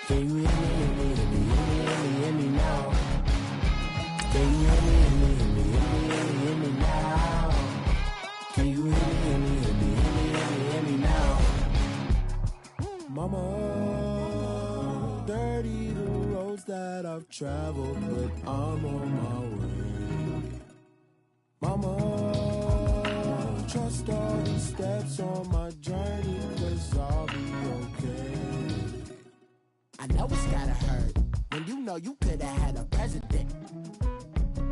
Can you hear me, hear me, hear me, hear me, hear me now? Can you hear me, hear me, hear me, hear me, hear me now? Can you hear me, hear me, hear me, hear me, hear me now? Mama, dirty the roads that I've traveled, but I'm on my way. Mama, trust all the steps on my journey, 'cause I'll be okay. I know it's gotta hurt when you know you could've had a president.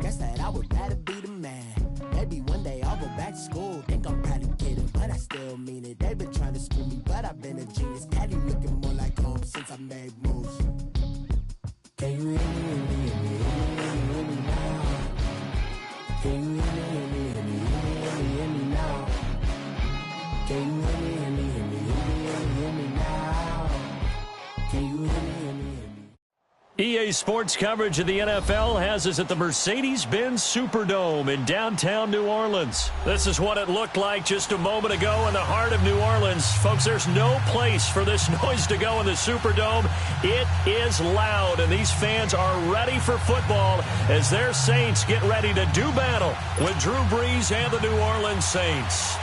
Guess that I would rather be the man. Maybe one day I'll go back to school. Think I'm probably kidding, but I still mean it. They've been trying to school me, but I've been a genius. Daddy looking more like home since I made moves. Can you hear me, hear me, hear me, hear me, hear me now? Can you hear me, hear me, hear me, hear me, hear me now? Can you hear me, hear me, hear me, hear me, hear me now? Can you hear me, hear me, hear me? EA Sports coverage of the NFL has us at the Mercedes-Benz Superdome in downtown New Orleans. This is what it looked like just a moment ago in the heart of New Orleans. Folks, there's no place for this noise to go in the Superdome. It is loud, and these fans are ready for football as their Saints get ready to do battle with Drew Brees and the New Orleans Saints.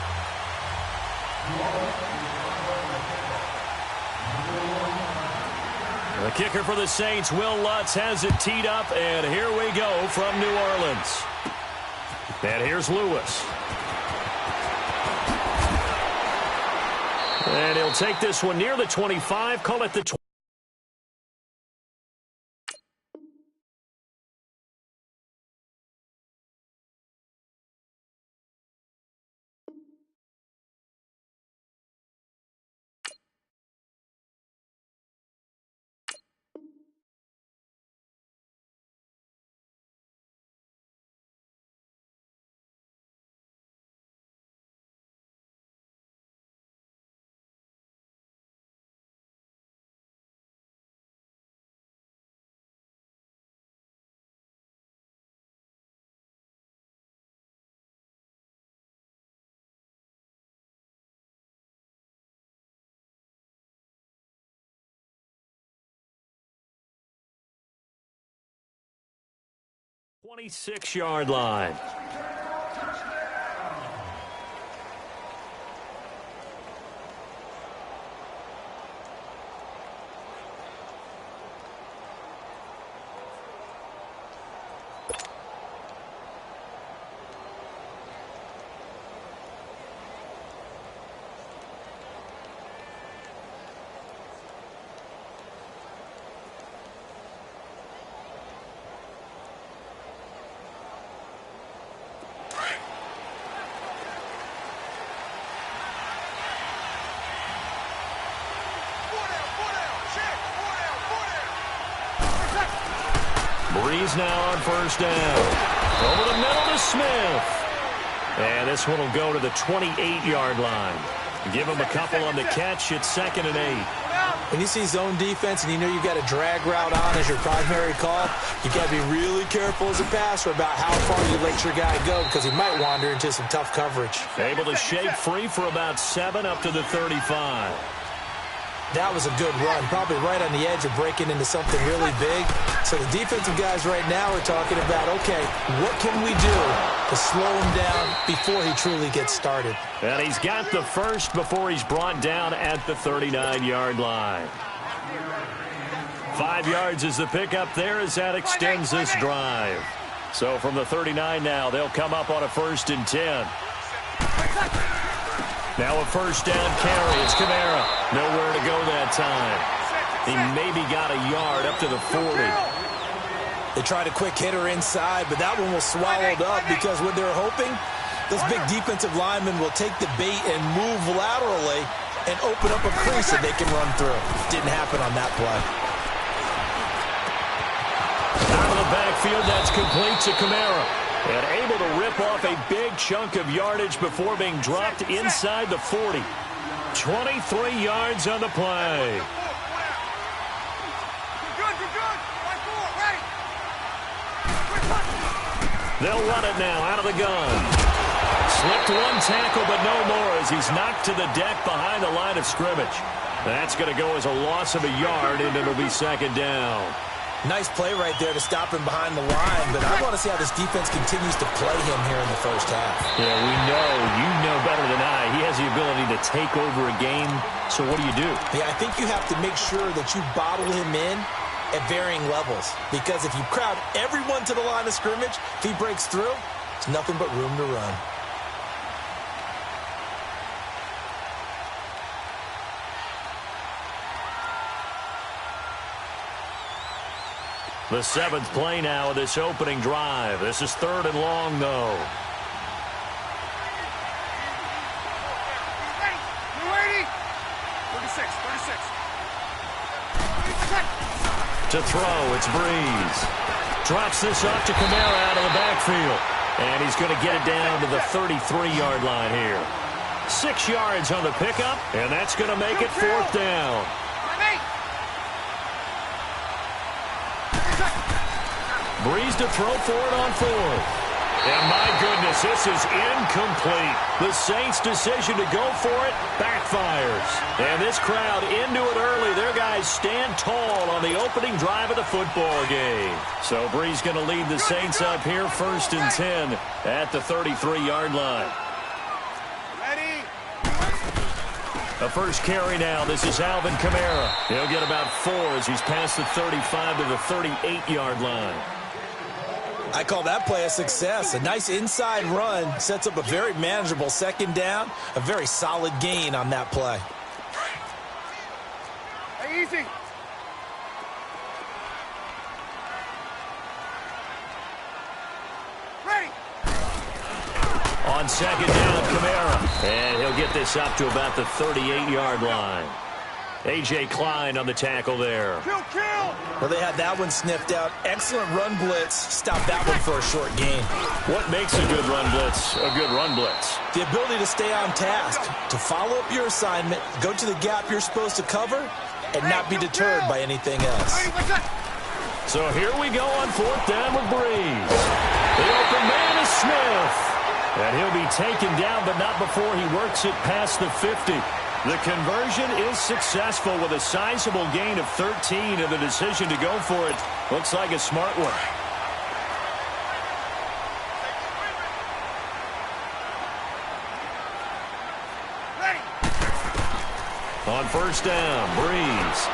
The kicker for the Saints, Will Lutz, has it teed up, and here we go from New Orleans. And here's Lewis. And he'll take this one near the 25, call it the 20. .26-yard line. Brees now on first down. Over the middle to Smith. And this one will go to the 28-yard line. Give him a couple on the catch. It's 2nd and 8. When you see zone defense and you know you've got a drag route on as your primary call, you've got to be really careful as a passer about how far you let your guy go because he might wander into some tough coverage. Able to shake free for about 7 up to the 35. That was a good run, probably right on the edge of breaking into something really big. So the defensive guys right now are talking about, okay, what can we do to slow him down before he truly gets started? And he's got the first before he's brought down at the 39-yard line. 5 yards is the pickup there as that extends this drive. So from the 39 now, they'll come up on a 1st and 10. Now a first down carry. It's Kamara. Nowhere to go that time. He maybe got a yard up to the 40. They tried a quick hitter inside, but that one was swallowed up because what they're hoping, those big defensive linemen will take the bait and move laterally and open up a crease that they can run through. Didn't happen on that play. Out of the backfield, that's complete to Kamara. And able to rip off a big chunk of yardage before being dropped inside the 40. 23 yards on the play. They'll run it now out of the gun. Slipped one tackle, but no more as he's knocked to the deck behind the line of scrimmage. That's going to go as a loss of a yard, and it'll be second down. Nice play right there to stop him behind the line, but I want to see how this defense continues to play him here in the first half. Yeah, you know better than I. He has the ability to take over a game, so what do you do? Yeah, I think you have to make sure that you bottle him in at varying levels, because if you crowd everyone to the line of scrimmage, if he breaks through, there's nothing but room to run. The 7th play now of this opening drive. This is 3rd and long, though. To throw, it's Breeze. Drops this off to Kamara out of the backfield. And he's going to get it down to the 33-yard line here. 6 yards on the pickup, and that's going to make it 4th down. Breeze to throw for it on 4th. And my goodness, this is incomplete. The Saints' decision to go for it backfires. And this crowd into it early. Their guys stand tall on the opening drive of the football game. So Breeze going to lead the Saints up here 1st and 10 at the 33-yard line. The first carry now. This is Alvin Kamara. He'll get about 4 as he's past the 35 to the 38-yard line. I call that play a success. A nice inside run sets up a very manageable second down. A very solid gain on that play. Hey, easy. Ready. On second down, Kamara. And he'll get this up to about the 38-yard line. A.J. Klein on the tackle there. Kill. Well, they had that one sniffed out. Excellent run blitz. Stop that one for a short gain. What makes a good run blitz a good run blitz? The ability to stay on task, to follow up your assignment, go to the gap you're supposed to cover, and not be deterred by anything else. So here we go on 4th down with Breeze. The open man is Smith. And he'll be taken down, but not before he works it past the 50. The conversion is successful with a sizable gain of 13, and the decision to go for it looks like a smart one. On 1st down, Breeze.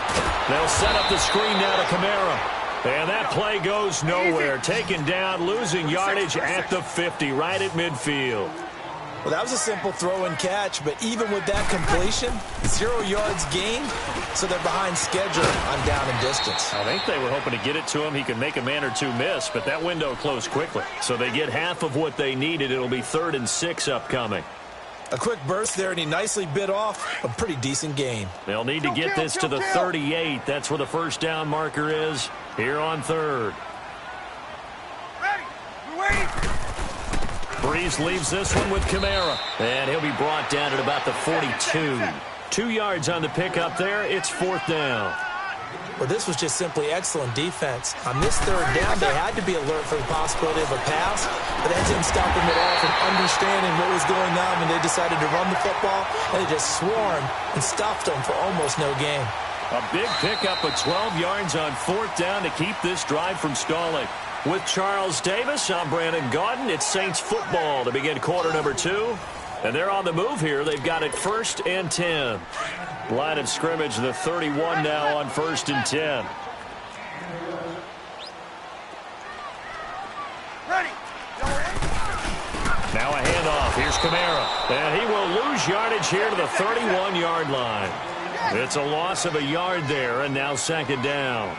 They'll set up the screen now to Kamara. And that play goes nowhere. Taken down, losing yardage at the 50, right at midfield. Well, that was a simple throw and catch, but even with that completion, 0 yards gained, so they're behind schedule on down and distance. I think they were hoping to get it to him. He could make a man or two miss, but that window closed quickly. So they get half of what they needed. It'll be 3rd and 6 upcoming. A quick burst there, and he nicely bit off a pretty decent gain. They'll need to get this to the 38. That's where the 1st down marker is here on 3rd. Ready. We're waiting. Breeze leaves this one with Kamara. And he'll be brought down at about the 42. 2 yards on the pickup there. It's 4th down. Well, this was just simply excellent defense. On this 3rd down, they had to be alert for the possibility of a pass, but that didn't stop them at all from understanding what was going on when they decided to run the football, and they just swarmed and stuffed them for almost no gain. A big pickup of 12 yards on 4th down to keep this drive from stalling. With Charles Davis, I'm Brandon Gaudin. It's Saints football to begin quarter number 2. And they're on the move here. They've got it 1st and 10. Line of scrimmage, the 31 now on 1st and 10. Ready. Now a handoff. Here's Kamara. And he will lose yardage here to the 31-yard line. It's a loss of a yard there, and now 2nd down.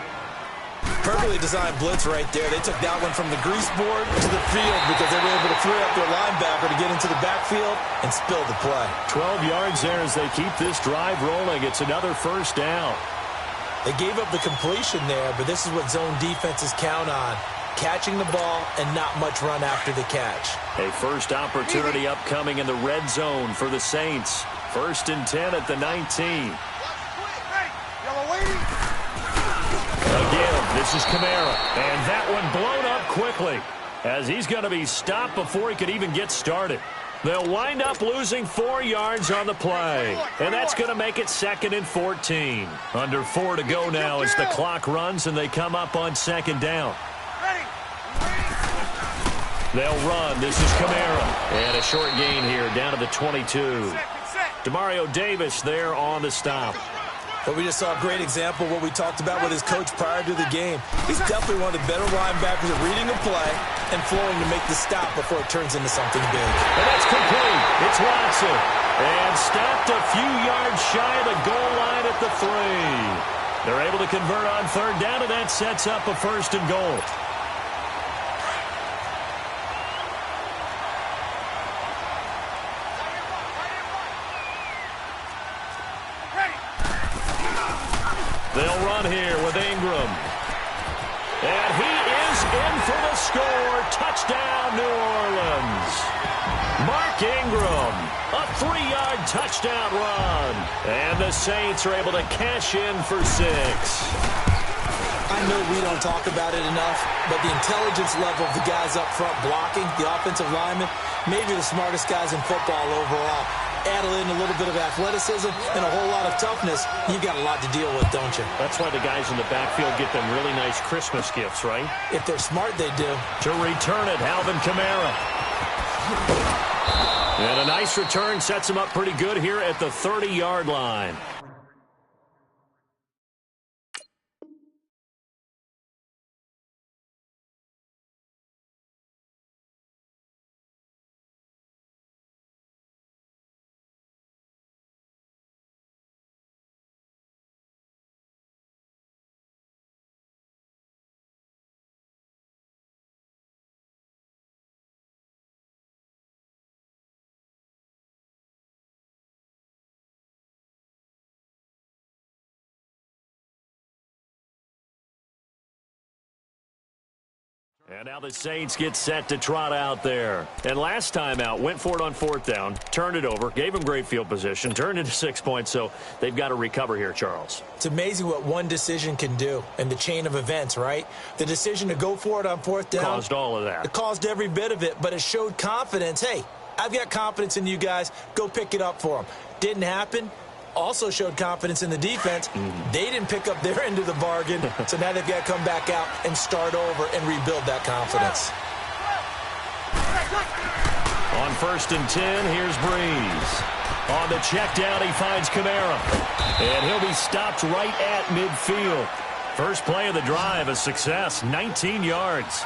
Perfectly designed blitz right there. They took that one from the grease board to the field because they were able to free up their linebacker to get into the backfield and spill the play. 12 yards there as they keep this drive rolling. It's another 1st down. They gave up the completion there, but this is what zone defenses count on. Catching the ball and not much run after the catch. A first opportunity upcoming in the red zone for the Saints. 1st and 10 at the 19. Again, this is Kamara. And that one blown up quickly as he's going to be stopped before he could even get started. They'll wind up losing 4 yards on the play, and that's going to make it 2nd and 14. Under 4 to go now as the clock runs and they come up on 2nd down. They'll run. This is Kamara. And a short gain here down to the 22. Demario Davis there on the stop. But we just saw a great example of what we talked about with his coach prior to the game. He's definitely one of the better linebackers at reading a play and flowing to make the stop before it turns into something big. And that's complete. It's Watson. And stopped a few yards shy of the goal line at the 3. They're able to convert on 3rd down, and that sets up a 1st and goal. They'll run here with Ingram. And he is in for the score. Touchdown, New Orleans. Mark Ingram, a 3-yard touchdown run. And the Saints are able to cash in for 6. I know we don't talk about it enough, but the intelligence level of the guys up front blocking, the offensive linemen, maybe the smartest guys in football overall. Add in a little bit of athleticism and a whole lot of toughness, you've got a lot to deal with, don't you? That's why the guys in the backfield get them really nice Christmas gifts, right? If they're smart, they do. To return it, Alvin Kamara. And a nice return sets him up pretty good here at the 30-yard line. And now the Saints get set to trot out there. And last time out, went for it on 4th down, turned it over, gave them great field position, turned into 6 points, so they've got to recover here, Charles. It's amazing what one decision can do in the chain of events, right? The decision to go for it on 4th down. Caused all of that. It caused every bit of it, but it showed confidence. Hey, I've got confidence in you guys. Go pick it up for them. Didn't happen. Also showed confidence in the defense. They didn't pick up their end of the bargain, so now they've got to come back out and start over and rebuild that confidence. On 1st and 10, here's Breeze. On the check down, he finds Kamara. And he'll be stopped right at midfield. First play of the drive, a success, 19 yards.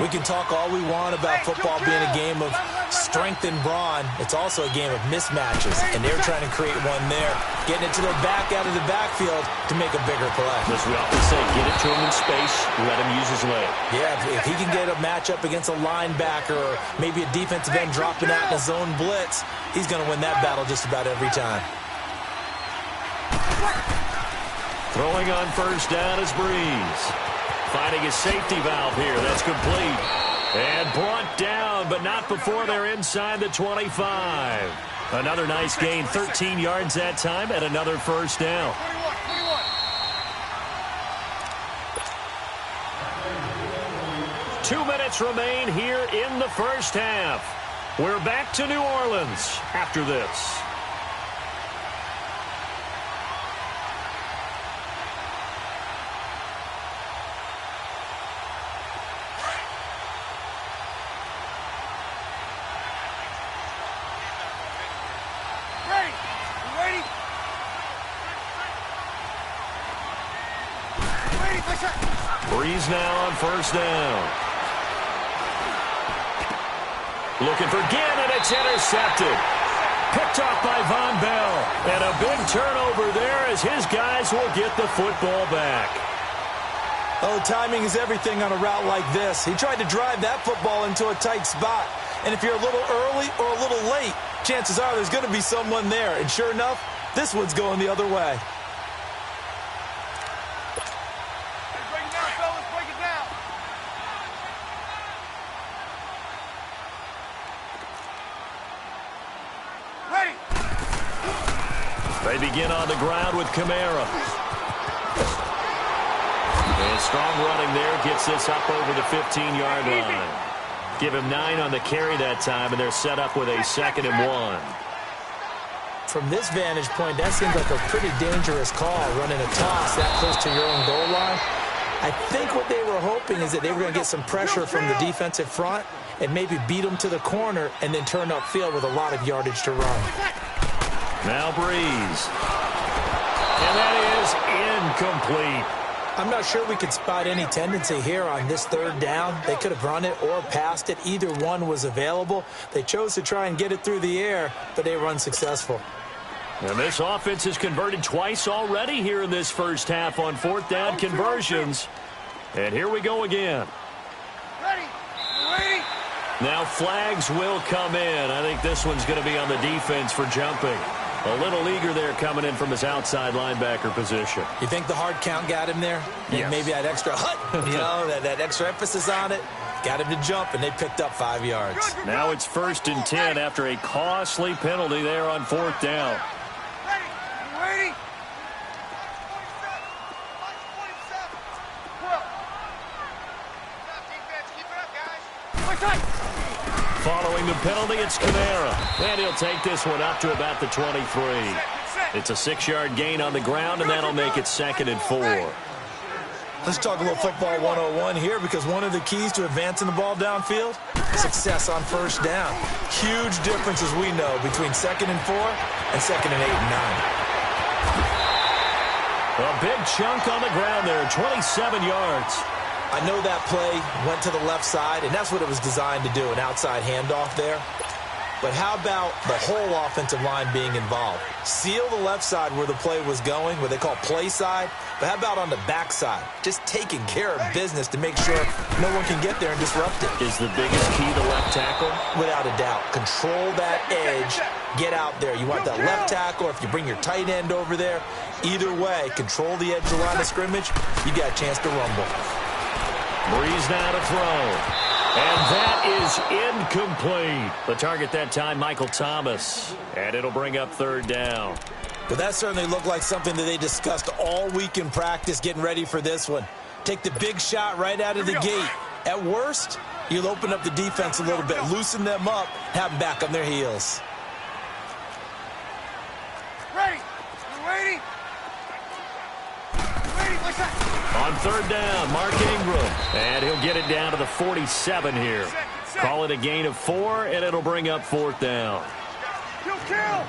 We can talk all we want about football being a game of strength and brawn. It's also a game of mismatches, and they're trying to create one there, getting it to their back out of the backfield to make a bigger play. As we often say, get it to him in space, let him use his leg. Yeah, if he can get a matchup against a linebacker or maybe a defensive end dropping out in a zone blitz, he's going to win that battle just about every time. Throwing on 1st down is Breeze. Finding a safety valve here. That's complete. And brought down, but not before they're inside the 25. Another nice gain, 13 yards that time, and another 1st down. 2 minutes remain here in the 1st half. We're back to New Orleans after this. Breeze now on 1st down. Looking for Ginn, and it's intercepted. Picked off by Von Bell. And a big turnover there as his guys will get the football back. Oh, timing is everything on a route like this. He tried to drive that football into a tight spot. And if you're a little early or a little late, chances are there's going to be someone there. And sure enough, this one's going the other way. They begin on the ground with Kamara. And strong running there gets this up over the 15-yard line. Give him 9 on the carry that time, and they're set up with a 2nd and 1. From this vantage point, that seems like a pretty dangerous call, running a toss that close to your own goal line. I think what they were hoping is that they were going to get some pressure from the defensive front and maybe beat them to the corner and then turn upfield with a lot of yardage to run. Now Breeze. And that is incomplete. I'm not sure we could spot any tendency here on this 3rd down. They could have run it or passed it. Either one was available. They chose to try and get it through the air, but they were unsuccessful. And this offense has converted twice already here in this first half on 4th down conversions. And here we go again. Ready. Waiting. Now flags will come in. I think this one's going to be on the defense for jumping. A little eager there coming in from his outside linebacker position. You think the hard count got him there? Yes. Maybe that extra that extra emphasis on it got him to jump, and they picked up 5 yards. Now it's 1st and 10 after a costly penalty there on 4th down. Ready. Waiting. 12. Following the penalty, it's Kamara. And he'll take this one up to about the 23. It's a 6-yard gain on the ground, and that'll make it 2nd and 4. Let's talk a little football 101 here, because one of the keys to advancing the ball downfield, success on 1st down. Huge difference, as we know, between 2nd and 4 and 2nd and 8 and 9. A big chunk on the ground there, 27 yards. I know that play went to the left side, and that's what it was designed to do, an outside handoff there. But how about the whole offensive line being involved? Seal the left side where the play was going, what they call play side. But how about on the back side? Just taking care of business to make sure no one can get there and disrupt it. Is the biggest key the left tackle? Without a doubt. Control that edge. Get out there. You want that left tackle, or if you bring your tight end over there, either way, control the edge of the line of scrimmage, you got a chance to rumble. Breeze now to throw. And that is incomplete. The target that time, Michael Thomas. And it'll bring up 3rd down. Well, that certainly looked like something that they discussed all week in practice, getting ready for this one. Take the big shot right out of the gate. At worst, you'll open up the defense a little bit, loosen them up, have them back on their heels. Ready. Waiting. What's that? On 3rd down, Mark Ingram. And he'll get it down to the 47 here. Call it a gain of 4, and it'll bring up 4th down. Kill.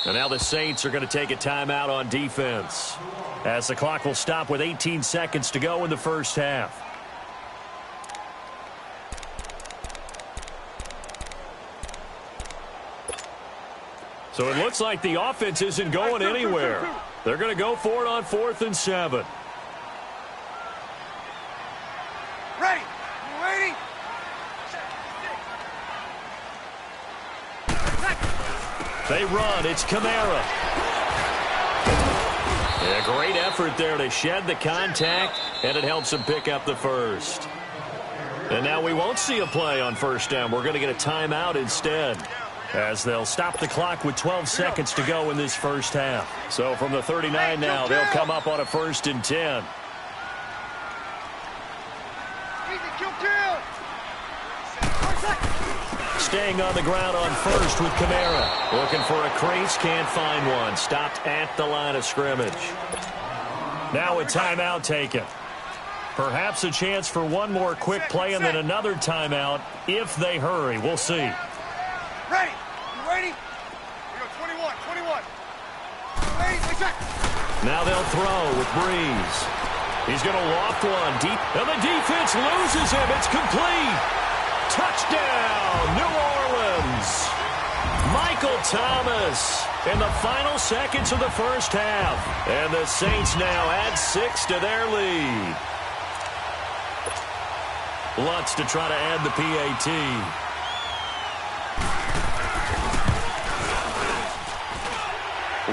And now the Saints are going to take a timeout on defense, as the clock will stop with 18 seconds to go in the first half. So it looks like the offense isn't going anywhere. They're going to go for it on 4th and 7. Ready. Waiting. They run. It's Kamara. Yeah, great effort there to shed the contact, and it helps him pick up the first. And now we won't see a play on 1st down. We're going to get a timeout instead, as they'll stop the clock with 12 seconds to go in this first half. So from the 39 now, they'll come up on a 1st and 10. Staying on the ground on 1st with Kamara. Looking for a crease, can't find one. Stopped at the line of scrimmage. Now a timeout taken. Perhaps a chance for one more quick play and then another timeout if they hurry. We'll see. Ready. You ready? We go 21. Now they'll throw with Breeze. He's going to loft one deep, and the defense loses him. It's complete. Touchdown, New Orleans. Michael Thomas in the final seconds of the first half. And the Saints now add 6 to their lead. Lutz to try to add the PAT.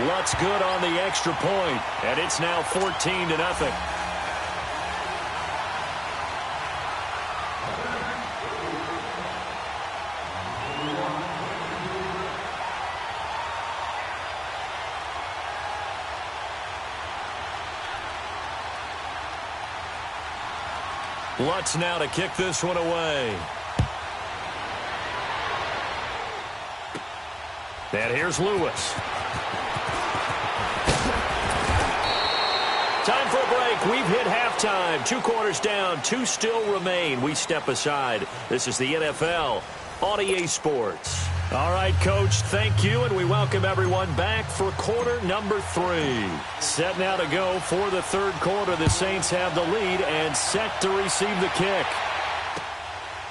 Lutz good on the extra point, and it's now 14-0. Lutz now to kick this one away. And here's Lewis. Time for a break. We've hit halftime. 2 quarters down. 2 still remain. We step aside. This is the NFL on EA Sports. All right, Coach, thank you, and we welcome everyone back for quarter number 3. Set now to go for the third quarter. The Saints have the lead and set to receive the kick.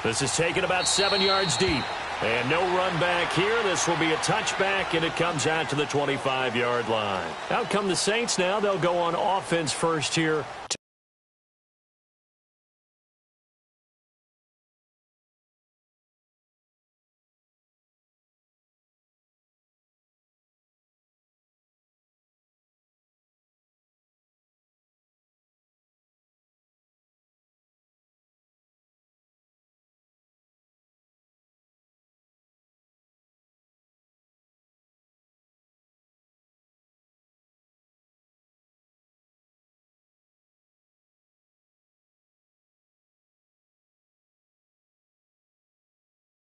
This is taken about 7 yards deep. And no run back here. This will be a touchback, and it comes out to the 25-yard line. Out come the Saints now. They'll go on offense first here.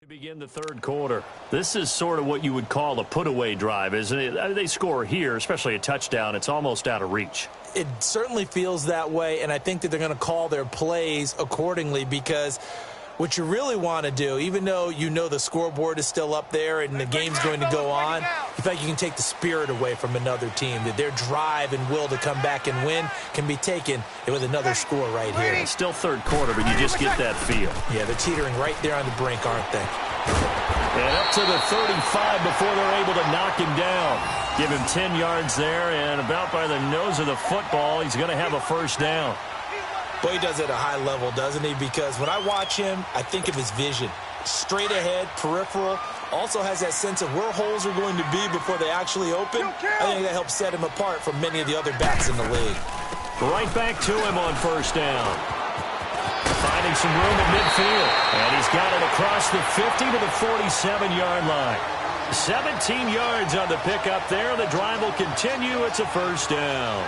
To begin the third quarter. This is sort of what you would call a put-away drive, isn't it? They score here, especially a touchdown. It's almost out of reach. It certainly feels that way, and I think that they're going to call their plays accordingly, because what you really want to do, even though you know the scoreboard is still up there and the game's going to go on, you feel like you can take the spirit away from another team, that their drive and will to come back and win can be taken with another score right here. It's still third quarter, but you just get that feel. Yeah, they're teetering right there on the brink, aren't they? And up to the 35 before they're able to knock him down. Give him 10 yards there, and about by the nose of the football, he's going to have a first down. Boy, he does it at a high level, doesn't he? Because when I watch him, I think of his vision. Straight ahead, peripheral. Also has that sense of where holes are going to be before they actually open. I think that helps set him apart from many of the other backs in the league. Right back to him on first down. Finding some room at midfield. And he's got it across the 50 to the 47-yard line. 17 yards on the pickup there. The drive will continue. It's a first down.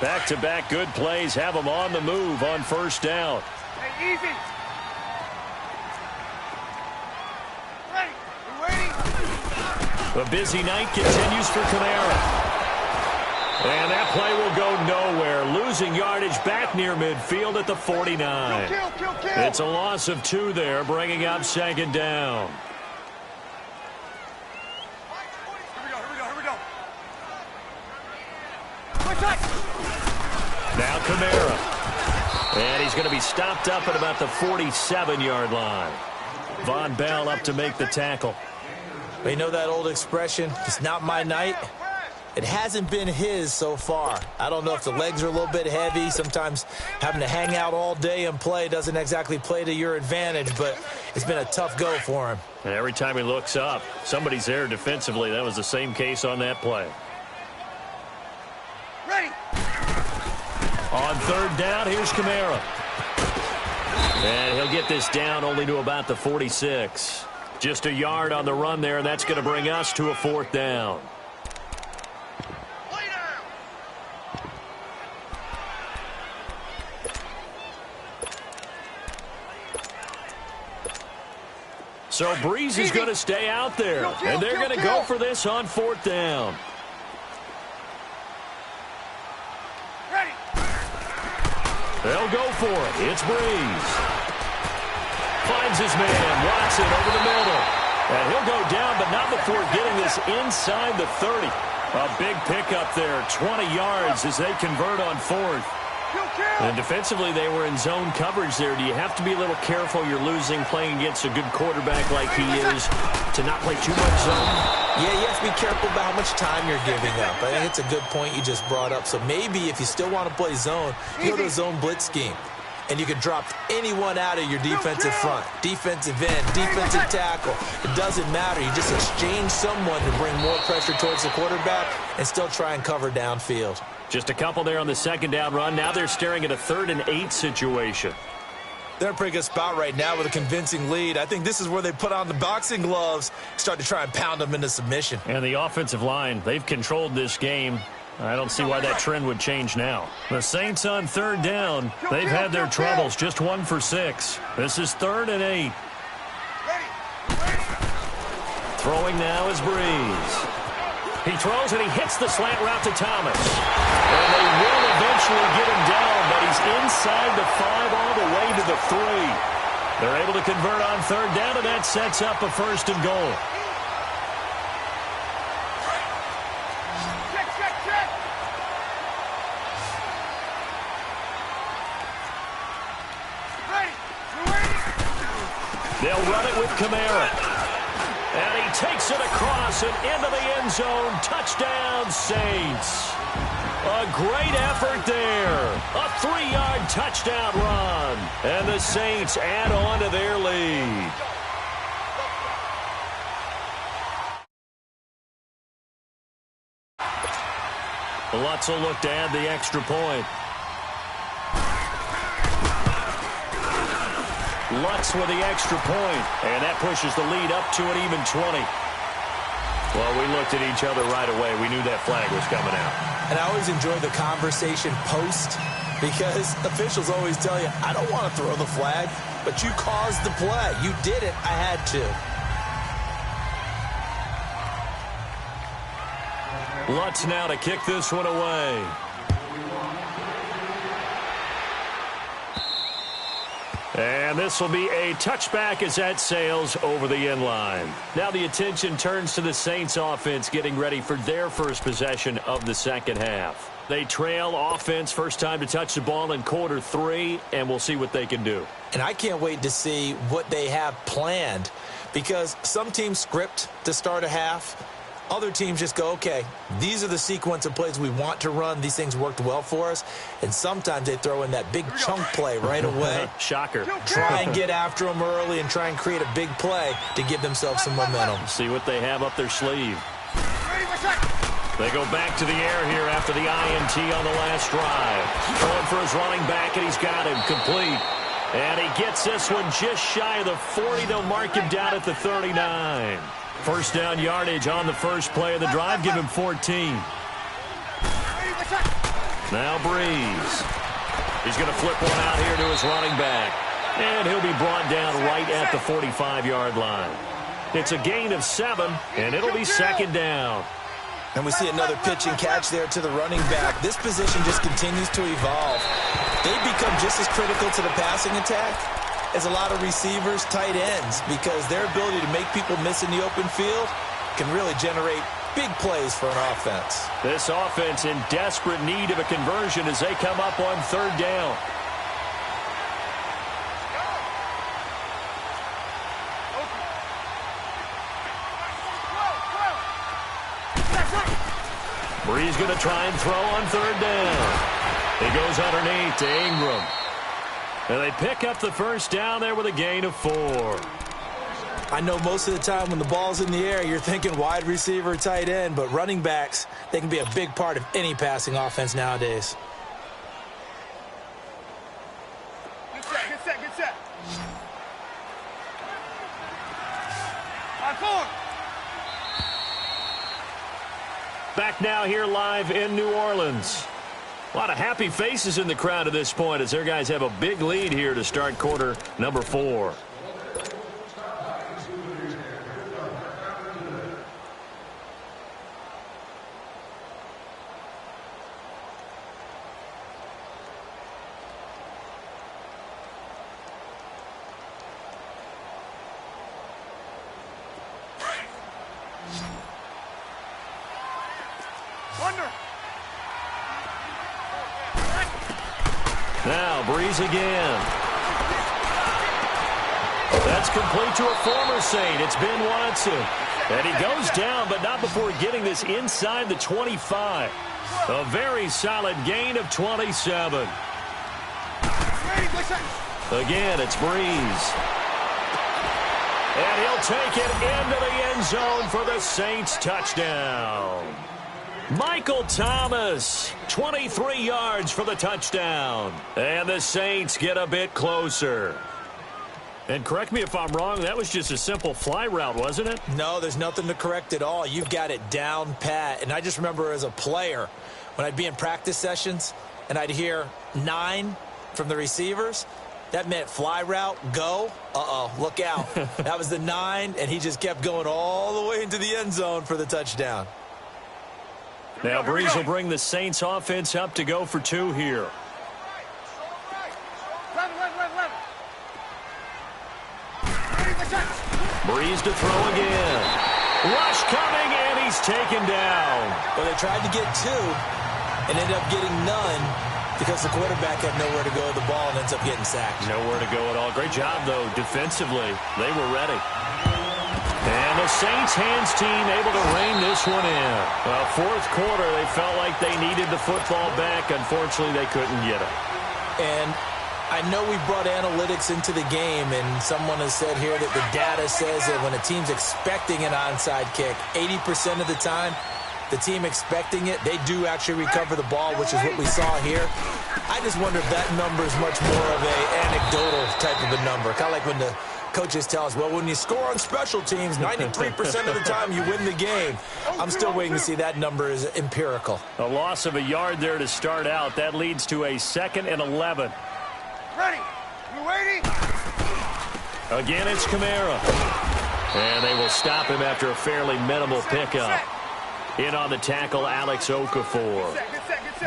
Back-to-back good plays have them on the move on first down. Hey, easy. Ready. You waiting? A busy night continues for Kamara. And that play will go nowhere. Losing yardage back near midfield at the 49. Kill. It's a loss of 2 there, bringing up second down. Here we go. Quick shot. Now Kamara. And he's going to be stopped up at about the 47-yard line. Von Bell up to make the tackle. You know that old expression, it's not my night? It hasn't been his so far. I don't know if the legs are a little bit heavy. Sometimes having to hang out all day and play doesn't exactly play to your advantage, but it's been a tough go for him. And every time he looks up, somebody's there defensively. That was the same case on that play. Ready. On third down, here's Kamara. And he'll get this down only to about the 46. Just a yard on the run there, and that's going to bring us to a fourth down. So Breeze is going to stay out there, and they're going to go for this on fourth down. Ready. They'll go for it. It's Breeze. Finds his man, Watson, over the middle. And he'll go down, but not before getting this inside the 30. A big pickup there, 20 yards as they convert on fourth. And defensively, they were in zone coverage there. Do you have to be a little careful you're losing playing against a good quarterback like he is to not play too much zone? Yeah, you have to be careful about how much time you're giving up. I think it's a good point you just brought up. So maybe if you still want to play zone, you go to a zone blitz scheme. And you can drop anyone out of your defensive front, defensive end, defensive tackle. It doesn't matter. You just exchange someone to bring more pressure towards the quarterback and still try and cover downfield. Just a couple there on the second down run. Now they're staring at a 3rd and 8 situation. They're in a pretty good spot right now with a convincing lead. I think this is where they put on the boxing gloves, start to try and pound them into submission. And the offensive line, they've controlled this game. I don't see why that trend would change now. The Saints on third down. They've had their troubles, just 1 for 6. This is 3rd and 8. Throwing now is Breeze. He throws and he hits the slant route to Thomas. And they will eventually get him down, but he's inside the 5 all the way to the 3. They're able to convert on third down, and that sets up a 1st and goal. They'll run it with Kamara. And he takes it across and into the end zone. Touchdown, Saints. A great effort there. A 3-yard touchdown run. And the Saints add on to their lead. Lutz will look to add the extra point. Lutz with the extra point, and that pushes the lead up to an even 20. Well, we looked at each other right away. We knew that flag was coming out. And I always enjoy the conversation post, because officials always tell you, I don't want to throw the flag, but you caused the play. You did it. I had to. Lutz now to kick this one away. And this will be a touchback as that sails over the end line. Now the attention turns to the Saints offense getting ready for their first possession of the second half. They trail offense, first time to touch the ball in quarter 3, and we'll see what they can do. And I can't wait to see what they have planned, because some teams script to start a half. Other teams just go, okay, these are the sequence of plays we want to run. These things worked well for us. And sometimes they throw in that big chunk play right away. Shocker. Try and get after them early and try and create a big play to give themselves some momentum. See what they have up their sleeve. They go back to the air here after the INT on the last drive. Going for his running back, and he's got him complete. And he gets this one just shy of the 40. They'll mark him down at the 39. First down yardage on the first play of the drive. Give him 14. Now Breeze. He's going to flip one out here to his running back. And he'll be brought down right at the 45-yard line. It's a gain of 7, and it'll be second down. And we see another pitch and catch there to the running back. This position just continues to evolve. They become just as critical to the passing attack as a lot of receivers, tight ends, because their ability to make people miss in the open field can really generate big plays for an offense. This offense in desperate need of a conversion as they come up on third down. Breeze going to try and throw on third down. He goes underneath to Ingram. And they pick up the first down there with a gain of 4. I know most of the time when the ball's in the air, you're thinking wide receiver, tight end, but running backs, they can be a big part of any passing offense nowadays. Get set, get set, get set. On forward. Back now here live in New Orleans. A lot of happy faces in the crowd at this point as their guys have a big lead here to start quarter number 4. Now Breeze again. That's complete to a former Saint. It's Ben Watson. And he goes down, but not before getting this inside the 25. A very solid gain of 27. Again, it's Breeze. And he'll take it into the end zone for the Saints touchdown. Michael Thomas, 23 yards for the touchdown. And the Saints get a bit closer. And correct me if I'm wrong, that was just a simple fly route, wasn't it? No, there's nothing to correct at all. You've got it down pat. And I just remember as a player, when I'd be in practice sessions and I'd hear 9 from the receivers, that meant fly route, go. Look out. That was the 9, and he just kept going all the way into the end zone for the touchdown. Now Breeze will bring the Saints offense up to go for 2 here. Breeze to throw again. Rush coming, and he's taken down. Well, they tried to get 2 and ended up getting none because the quarterback had nowhere to go with the ball and ends up getting sacked. Nowhere to go at all. Great job, though, defensively. They were ready. And the Saints hands team able to rein this one in. Fourth quarter, they felt like they needed the football back. Unfortunately, they couldn't get it. And I know we brought analytics into the game, and someone has said here that the data says that when a team's expecting an onside kick, 80% of the time, the team expecting it, they do actually recover the ball, which is what we saw here. I just wonder if that number is much more of a anecdotal type of a number. Kind of like when the coaches tell us, well, when you score on special teams, 93% of the time you win the game. I'm still waiting to see that number is empirical. A loss of a yard there to start out. That leads to a 2nd and 11. Ready? You waiting? Again, it's Kamara. And they will stop him after a fairly minimal pickup. In on the tackle, Alex Okafor.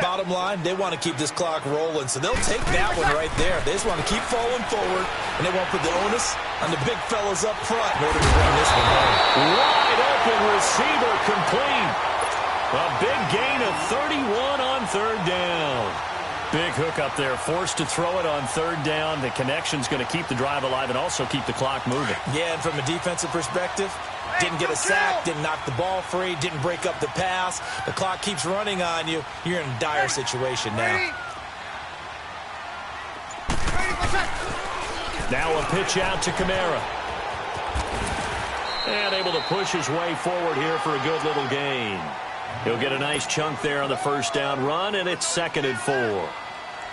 Bottom line, they want to keep this clock rolling, so they'll take that one right there. They just want to keep falling forward, and they won't put the onus on the big fellas up front in order to bring this one home. Wide open receiver complete. A big gain of 31 on 3rd down. Big hook up there, forced to throw it on 3rd down. The connection's going to keep the drive alive and also keep the clock moving. Yeah, and from a defensive perspective, didn't get a sack, didn't knock the ball free, didn't break up the pass. The clock keeps running on you. You're in a dire situation now. Now a pitch out to Kamara. And able to push his way forward here for a good little gain. He'll get a nice chunk there on the 1st down run, and it's 2nd and 4.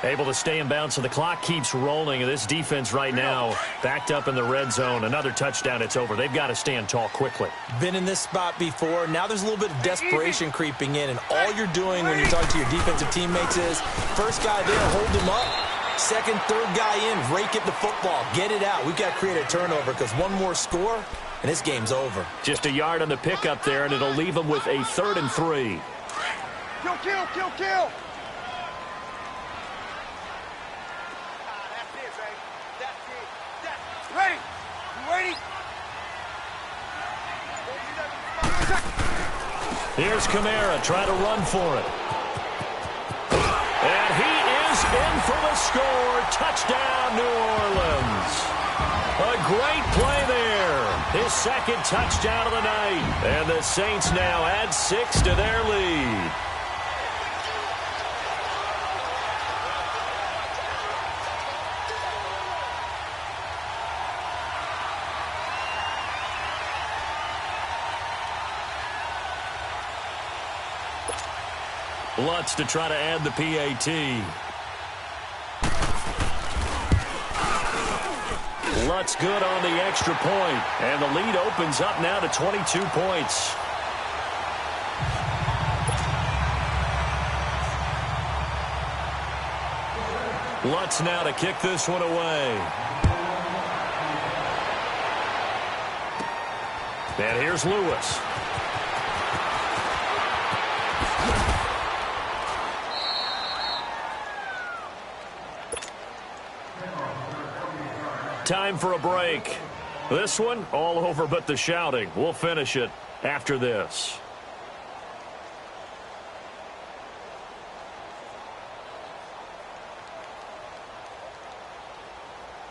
Able to stay in bounds, so the clock keeps rolling. And this defense right now backed up in the red zone. Another touchdown, it's over. They've got to stand tall quickly. Been in this spot before. Now there's a little bit of desperation creeping in, and all you're doing when you're talking to your defensive teammates is first guy there, hold him up. 2nd, 3rd guy in, rake at the football. Get it out. We've got to create a turnover because one more score, and this game's over. Just a yard on the pickup there, and it'll leave them with a 3rd and 3. Kill, kill, kill, kill. Ready? You waiting? Here's Kamara, try to run for it. And he is in for the score. Touchdown, New Orleans. A great play there. His 2nd touchdown of the night. And the Saints now add 6 to their lead. Lutz to try to add the PAT. Lutz good on the extra point. And the lead opens up now to 22 points. Lutz now to kick this one away. And here's Lewis. Time for a break. This one, all over but the shouting. We'll finish it after this.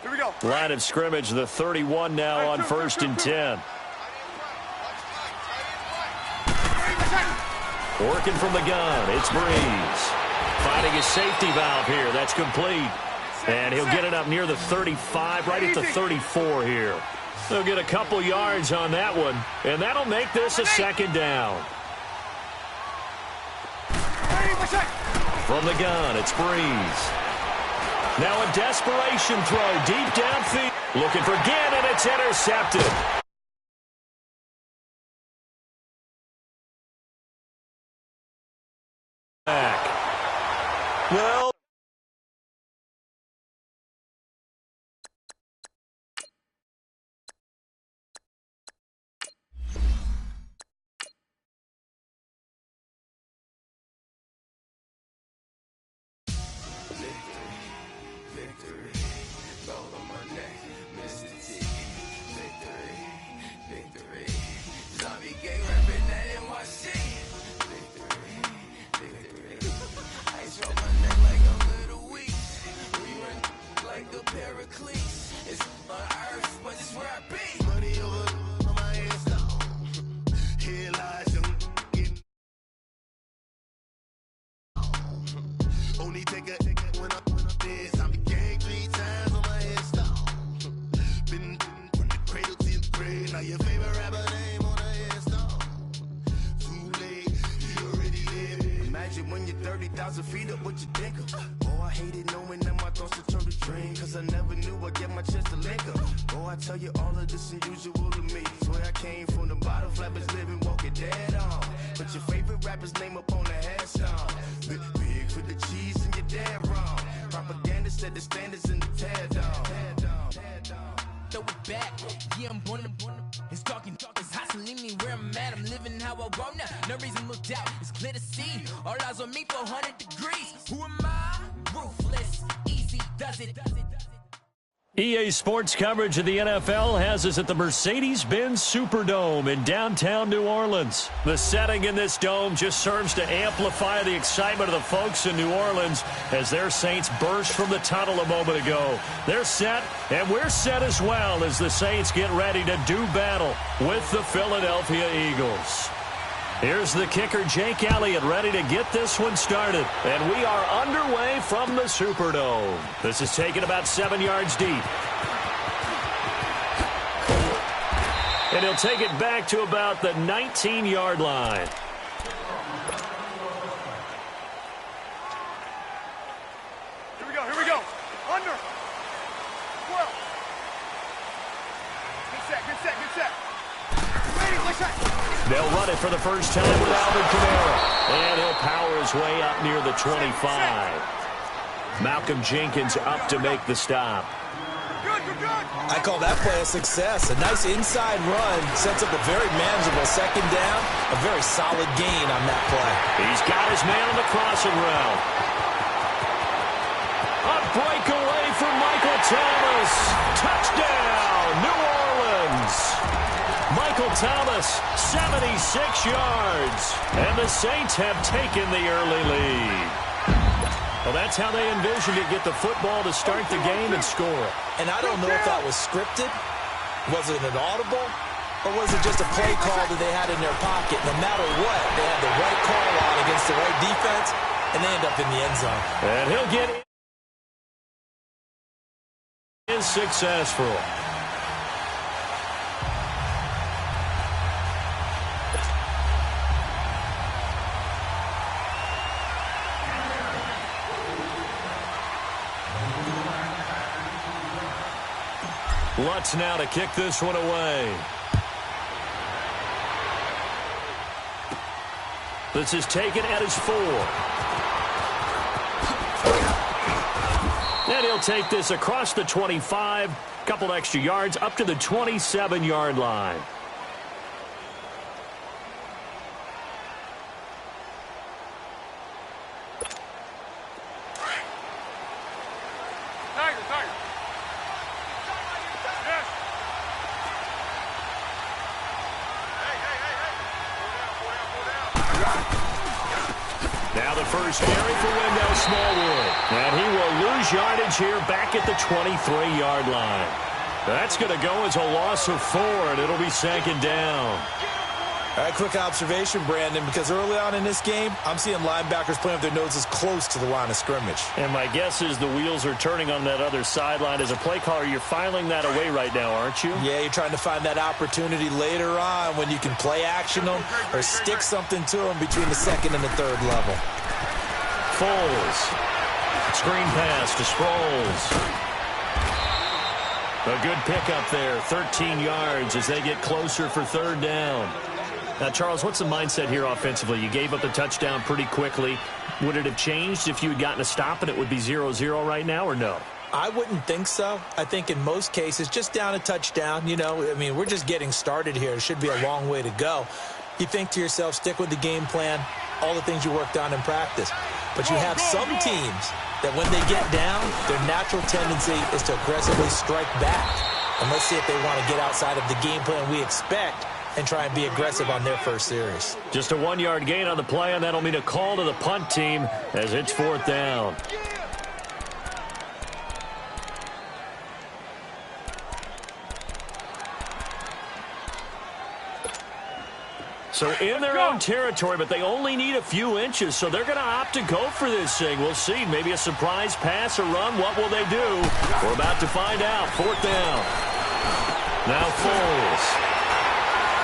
Here we go. Line of scrimmage, the 31 now on 1st and 10. Working from the gun, it's Breeze. Finding his safety valve here, that's complete. And he'll get it up near the 35, right at the 34 here. They'll get a couple yards on that one, and that'll make this a 2nd down. From the gun, it's Breeze. Now a desperation throw deep downfield. Looking for Ginn, and it's intercepted. Back. Well. EA Sports coverage of the NFL has us at the Mercedes-Benz Superdome in downtown New Orleans. The setting in this dome just serves to amplify the excitement of the folks in New Orleans as their Saints burst from the tunnel a moment ago. They're set, and we're set as well as the Saints get ready to do battle with the Philadelphia Eagles. Here's the kicker, Jake Elliott, ready to get this one started. And we are underway from the Superdome. This is taken about 7 yards deep. And he'll take it back to about the 19-yard line. Here we go. Under. 12. Good set. Ready, shot. They'll run it for the first time with Alvin Kamara. And he'll power his way up near the 25. Malcolm Jenkins up to make the stop. Good. I call that play a success. A nice inside run sets up a very manageable second down. A very solid gain on that play. He's got his man on the crossing route. A breakaway for Michael Thomas. Touchdown, New Orleans. Michael Thomas, 76 yards. And the Saints have taken the early lead. Well, that's how they envisioned it, get the football to start the game and score. And I don't know if that was scripted. Was it an audible? Or was it just a play call that they had in their pocket? No matter what, they had the right call on against the right defense, and they end up in the end zone. And he'll get it. Is successful. Lutz now to kick this one away. This is taken at his 4. And he'll take this across the 25, couple extra yards up to the 27-yard line. First carry for Wendell Smallwood. And he will lose yardage here back at the 23-yard line. That's going to go as a loss of 4, and it'll be second down. All right, quick observation, Brandon, because early on in this game, I'm seeing linebackers playing with their noses close to the line of scrimmage. And my guess is the wheels are turning on that other sideline. As a play caller, you're filing that away right now, aren't you? Yeah, you're trying to find that opportunity later on when you can play action them or stick something to them between the second and the third level. Foles. Screen pass to Sproles. A good pickup there, 13 yards as they get closer for third down. Now, Charles, what's the mindset here offensively? You gave up the touchdown pretty quickly. Would it have changed if you had gotten a stop and it would be 0-0 right now, or no? I wouldn't think so. I think in most cases, just down a touchdown, we're just getting started here. It should be a long way to go. You think to yourself, stick with the game plan, all the things you worked on in practice. But you have some teams that when they get down, their natural tendency is to aggressively strike back. And let's see if they want to get outside of the game plan we expect and try and be aggressive on their first series. Just a 1-yard gain on the play, and that'll mean a call to the punt team as it's fourth down. So in their own territory, but they only need a few inches, so they're going to opt to go for this thing. We'll see. Maybe a surprise pass or run. What will they do? We're about to find out. Fourth down. Now Foles.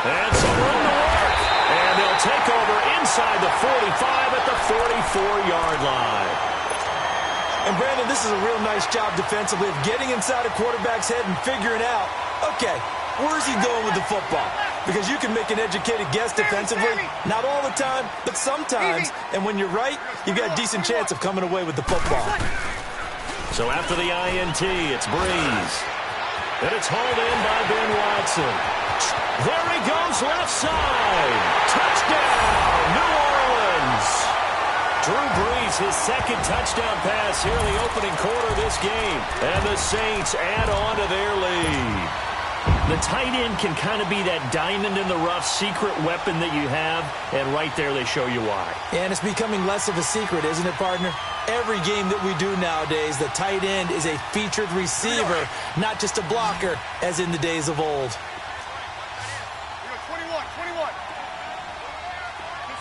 And some room to work. And they'll take over inside the 45 at the 44-yard line. And, Brandon, this is a real nice job defensively of getting inside a quarterback's head and figuring out, okay, where's he going with the football? Because you can make an educated guess defensively, not all the time, but sometimes. And when you're right, you've got a decent chance of coming away with the football. So after the INT, it's Breeze. And it's hauled in by Ben Watson. There he goes, left side. Touchdown, New Orleans. Drew Brees, his second touchdown pass here in the opening quarter of this game. And the Saints add on to their lead. The tight end can kind of be that diamond in the rough secret weapon that you have, and right there they show you why. And it's becoming less of a secret, isn't it, partner? Every game that we do nowadays, the tight end is a featured receiver, not just a blocker, as in the days of old. 21. Get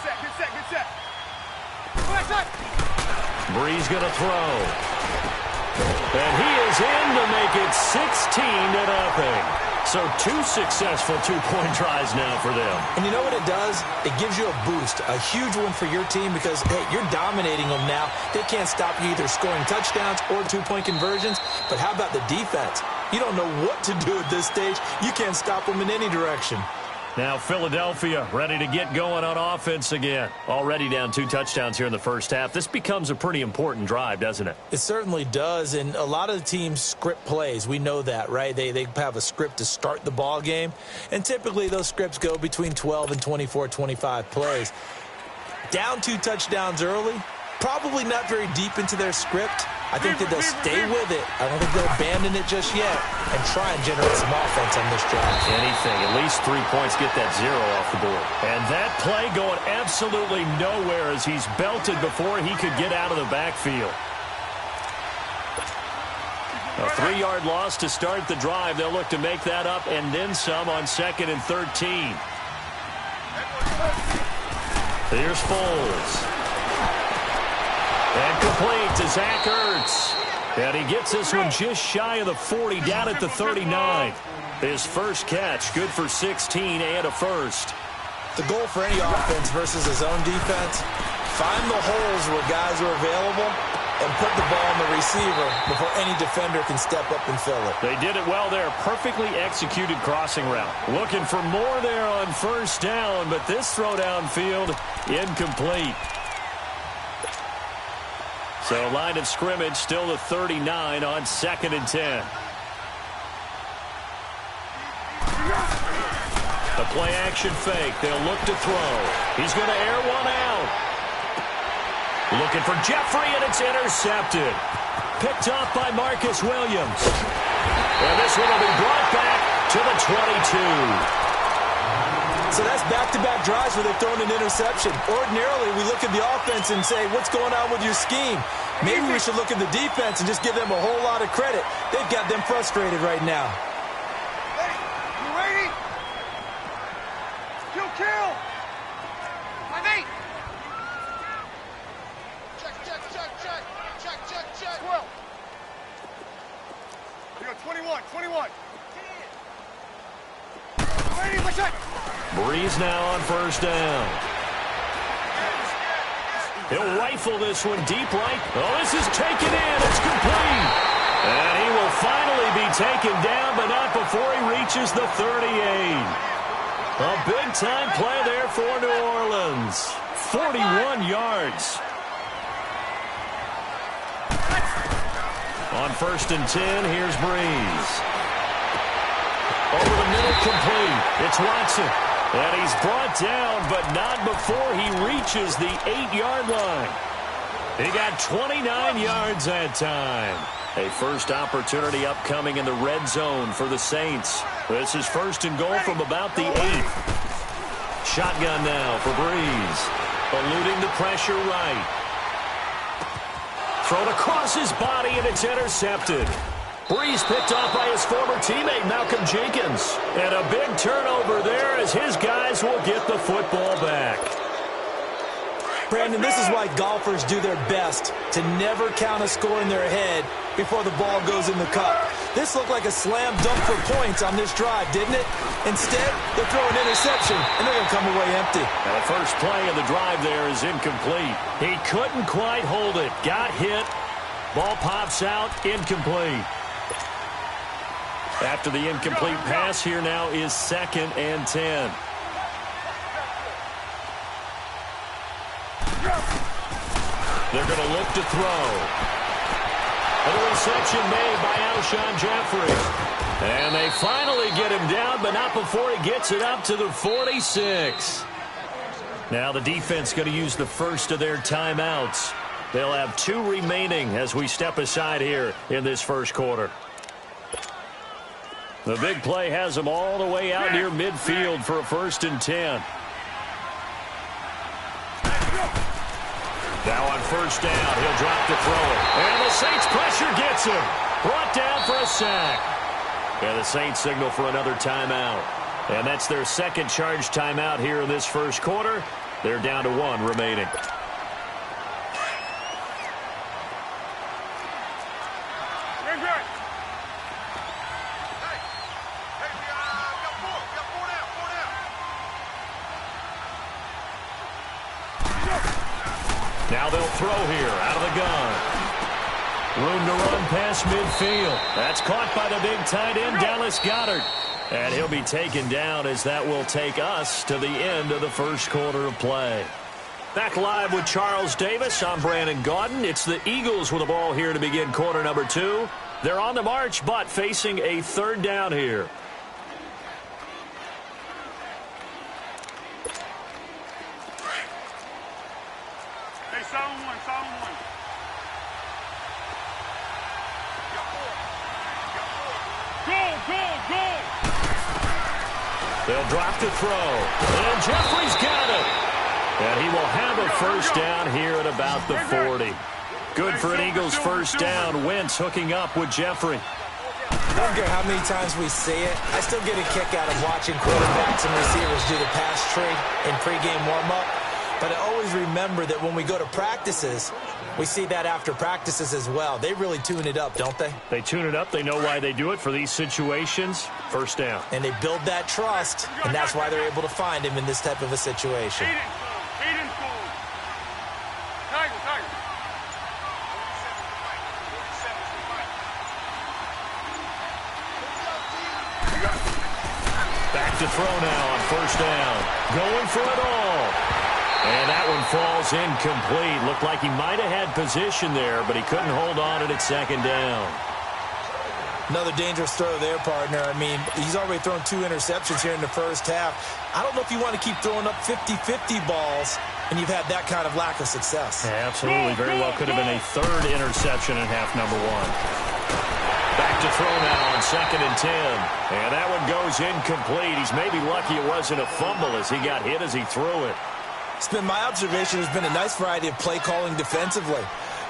set. Breeze going to throw. And he is in to make it 16-0. So 2 successful two-point tries now for them. And you know what it does? It gives you a boost, a huge one for your team because, hey, you're dominating them now. They can't stop you either scoring touchdowns or two-point conversions. But how about the defense? You don't know what to do at this stage. You can't stop them in any direction. Now Philadelphia ready to get going on offense again. Already down 2 touchdowns here in the first half. This becomes a pretty important drive, doesn't it? It certainly does, and a lot of the teams script plays. We know that, right? They have a script to start the ball game, and typically those scripts go between 12 and 24, 25 plays. Down 2 touchdowns early, probably not very deep into their script. I think that they'll stay with it. I don't think they'll abandon it just yet and try and generate some offense on this drive. Anything. At least 3 points, get that 0 off the board. And that play going absolutely nowhere as he's belted before he could get out of the backfield. A 3-yard loss to start the drive. They'll look to make that up and then some on 2nd and 13. Here's Foles. And complete to Zach Ertz. And he gets this one just shy of the 40, down at the 39. His first catch, good for 16 and a first. The goal for any offense versus his own defense, find the holes where guys are available and put the ball on the receiver before any defender can step up and fill it. They did it well there. Perfectly executed crossing route. Looking for more there on first down, but this throw downfield incomplete. So line of scrimmage still the 39 on 2nd and 10. A play action fake. They'll look to throw. He's going to air one out. Looking for Jeffrey, and it's intercepted. Picked off by Marcus Williams. And this one will be brought back to the 22. So that's back-to-back drives where they've thrown an interception. Ordinarily, we look at the offense and say, what's going on with your scheme? Maybe we should look at the defense and just give them a whole lot of credit. They've got them frustrated right now. You ready? Kill. 5-8. Check. 12. You got 21. Ready, let's check. Breeze now on first down. He'll rifle this one deep right. Oh, this is taken in. It's complete. And he will finally be taken down, but not before he reaches the 38. A big-time play there for New Orleans. 41 yards. On 1st and 10, here's Breeze. Over the middle, complete. It's Watson. And he's brought down, but not before he reaches the 8-yard line. He got 29 yards that time. A first opportunity upcoming in the red zone for the Saints. This is 1st and goal from about the 8. Shotgun now for Breeze. Eluding the pressure right. Thrown across his body, and it's intercepted. Breeze picked off by his former teammate, Malcolm Jenkins. And a big turnover there as his guys will get the football back. Brandon, this is why golfers do their best to never count a score in their head before the ball goes in the cup. This looked like a slam dunk for points on this drive, didn't it? Instead, they throw an interception, and they're going to come away empty. And the first play of the drive there is incomplete. He couldn't quite hold it. Got hit. Ball pops out. Incomplete. After the incomplete pass, here now is 2nd and 10. They're going to look to throw. A reception made by Alshon Jeffrey. And they finally get him down, but not before he gets it up to the 46. Now the defense going to use the first of their timeouts. They'll have 2 remaining as we step aside here in this first quarter. The big play has them all the way out near midfield for a 1st and 10. Now on 1st down, he'll drop to throw it. And the Saints pressure gets him. Brought down for a sack. And the Saints signal for another timeout. And that's their 2nd charge timeout here in this first quarter. They're down to 1 remaining. Now they'll throw here out of the gun. Room to run past midfield. That's caught by the big tight end, Dallas Goedert. And he'll be taken down as that will take us to the end of the first quarter of play. Back live with Charles Davis. I'm Brandon Gaudin. It's the Eagles with the ball here to begin quarter number 2. They're on the march, but facing a 3rd down here. They'll drop to throw. And Jeffrey's got it. And he will have a 1st down here at about the 40. Good for an Eagles 1st down. Wentz hooking up with Jeffrey. I don't care how many times we see it. I still get a kick out of watching quarterbacks and receivers do the pass tree in pregame warm-up. But I always remember that when we go to practices, we see that after practices as well. They really tune it up, don't they? They tune it up. They know why they do it for these situations. 1st down. And they build that trust, and that's why they're able to find him in this type of a situation. Back to throw now on 1st down. Going for it all. And that one falls incomplete. Looked like he might have had position there, but he couldn't hold on it at 2nd down. Another dangerous throw there, partner. I mean, he's already thrown 2 interceptions here in the first half. I don't know if you want to keep throwing up 50-50 balls when you've had that kind of lack of success. Yeah, absolutely. Very well could have been a 3rd interception in half number 1. Back to throw now on 2nd and 10. And that one goes incomplete. He's maybe lucky it wasn't a fumble as he got hit as he threw it. It's been my observation there's been a nice variety of play calling defensively.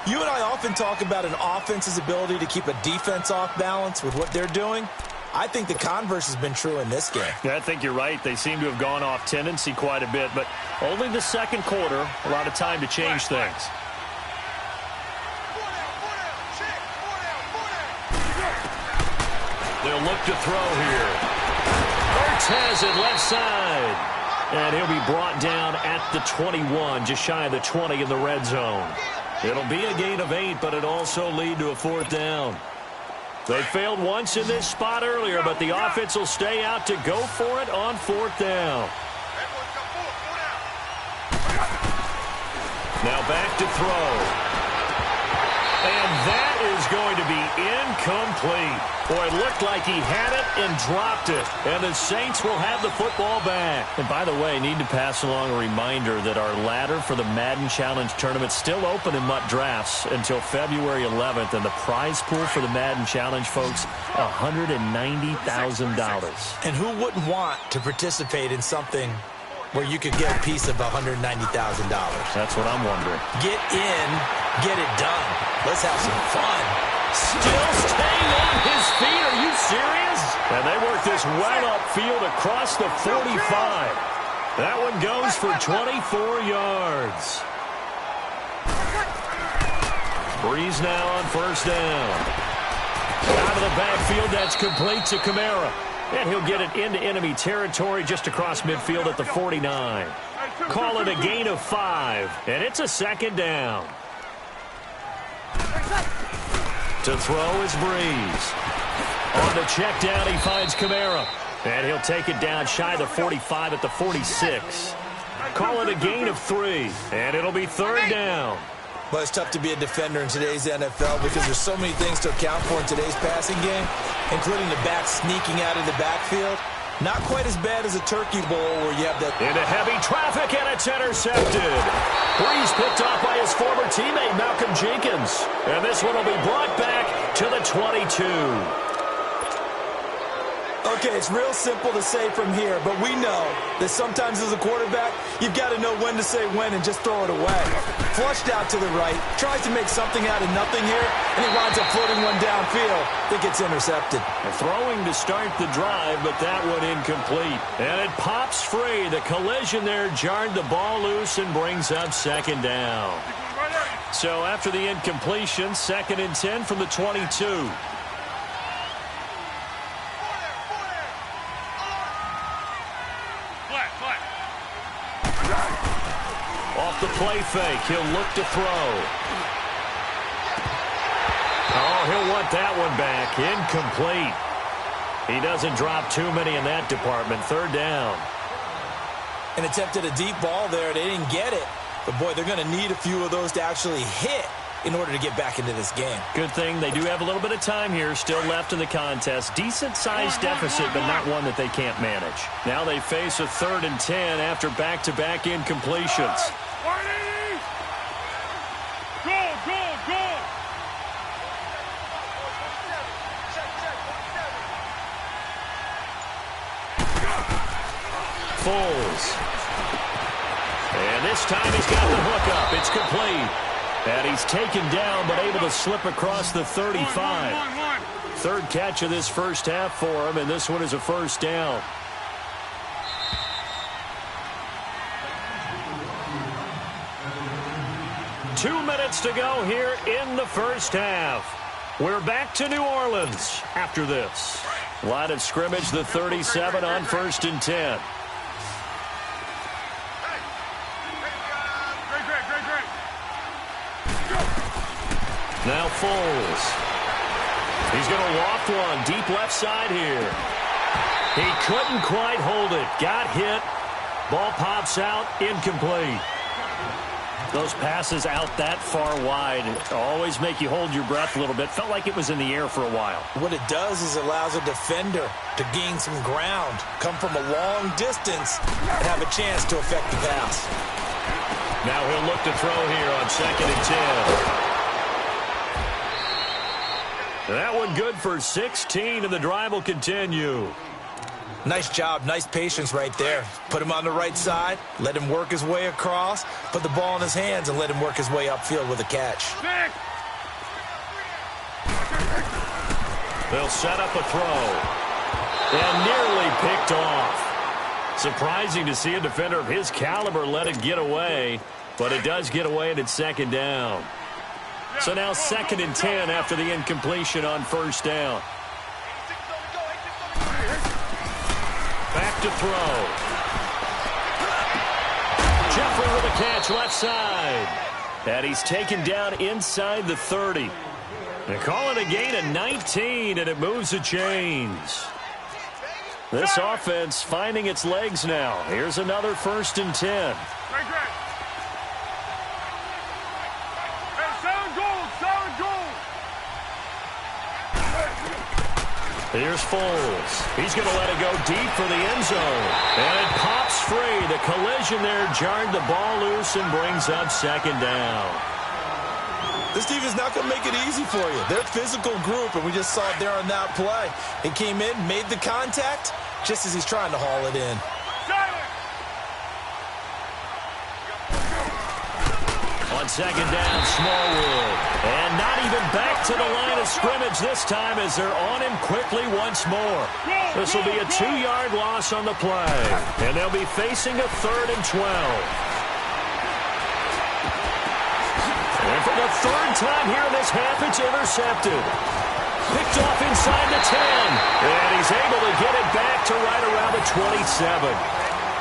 You and I often talk about an offense's ability to keep a defense off balance with what they're doing. I think the converse has been true in this game. Yeah, I think you're right. They seem to have gone off tendency quite a bit, but only the 2nd quarter, a lot of time to change things. They'll look to throw here. Hurts has it left side. And he'll be brought down at the 21, just shy of the 20 in the red zone. It'll be a gain of 8, but it also lead to a 4th down. They failed once in this spot earlier, but the offense will stay out to go for it on 4th down. Now back to throw. And that is going to be incomplete. Boy, it looked like he had it and dropped it. And the Saints will have the football back. And by the way, need to pass along a reminder that our ladder for the Madden Challenge tournament is still open in MUT Drafts until February 11th. And the prize pool for the Madden Challenge, folks, $190,000. And who wouldn't want to participate in something where you could get a piece of $190,000? That's what I'm wondering. Get in, get it done. Let's have some fun. Still staying on his feet. Are you serious? And they work this well upfield across the 45. That one goes for 24 yards. Breeze now on 1st down. Out of the backfield, that's complete to Kamara. And he'll get it into enemy territory just across midfield at the 49. Call it a gain of 5, and it's a 2nd down. To throw is Breeze. On the check down, he finds Kamara. And he'll take it down shy of the 45 at the 46. Call it a gain of 3, and it'll be 3rd down. Well, it's tough to be a defender in today's NFL because there's so many things to account for in today's passing game, including the back sneaking out of the backfield. Not quite as bad as a turkey bowl where you have that. Into heavy traffic, and it's intercepted. Breeze picked off by his former teammate, Malcolm Jenkins. And this one will be brought back to the 22. Okay, it's real simple to say from here, but we know that sometimes as a quarterback, you've got to know when to say when and just throw it away. Flushed out to the right, tries to make something out of nothing here, and he winds up floating one downfield. It gets intercepted. Throwing to start the drive, but that one incomplete. And it pops free. The collision there jarred the ball loose and brings up 2nd down. So after the incompletion, 2nd and 10 from the 22. Off the play fake, he'll look to throw. Oh, he'll want that one back. Incomplete. He doesn't drop too many in that department. 3rd down. And attempted a deep ball there. They didn't get it. But, boy, they're going to need a few of those to actually hit in order to get back into this game. Good thing they do have a little bit of time here still left in the contest. Decent-sized deficit, but not one that they can't manage. Now they face a 3rd and 10 after back-to-back incompletions. Foles. And this time he's got the hook up. It's complete. And he's taken down but able to slip across the 35. 3rd catch of this first half for him, and this one is a 1st down. Two minutes to go here in the first half. We're back to New Orleans after this. Line of scrimmage, the 37 on 1st and 10. Now Foles. He's going to loft one deep left side here. He couldn't quite hold it. Got hit. Ball pops out. Incomplete. Those passes out that far wide always make you hold your breath a little bit. Felt like it was in the air for a while. What it does is allows a defender to gain some ground, come from a long distance, and have a chance to affect the pass. Now he'll look to throw here on 2nd and 10. That one good for 16, and the drive will continue. Nice job, nice patience right there. Put him on the right side, let him work his way across, put the ball in his hands, and let him work his way upfield with a catch. They'll set up a throw. And nearly picked off. Surprising to see a defender of his caliber let it get away, but it does get away, and it's 2nd down. So now 2nd and 10 after the incompletion on 1st down. Back to throw. the catch left side. And he's taken down inside the 30. They call it a gain of 19, and it moves the chains. This offense finding its legs now. Here's another 1st and 10. Here's Foles. He's going to let it go deep for the end zone. And it pops free. The collision there jarred the ball loose and brings up 2nd down. This team is not going to make it easy for you. They're a physical group, and we just saw it there on that play. He came in, made the contact, just as he's trying to haul it in. On 2nd down, Smallwood. And not even back to the line of scrimmage this time as they're on him quickly once more. This will be a 2-yard loss on the play. And they'll be facing a 3rd and 12. And for the 3rd time here in this half, it's intercepted. Picked off inside the 10. And he's able to get it back to right around the 27.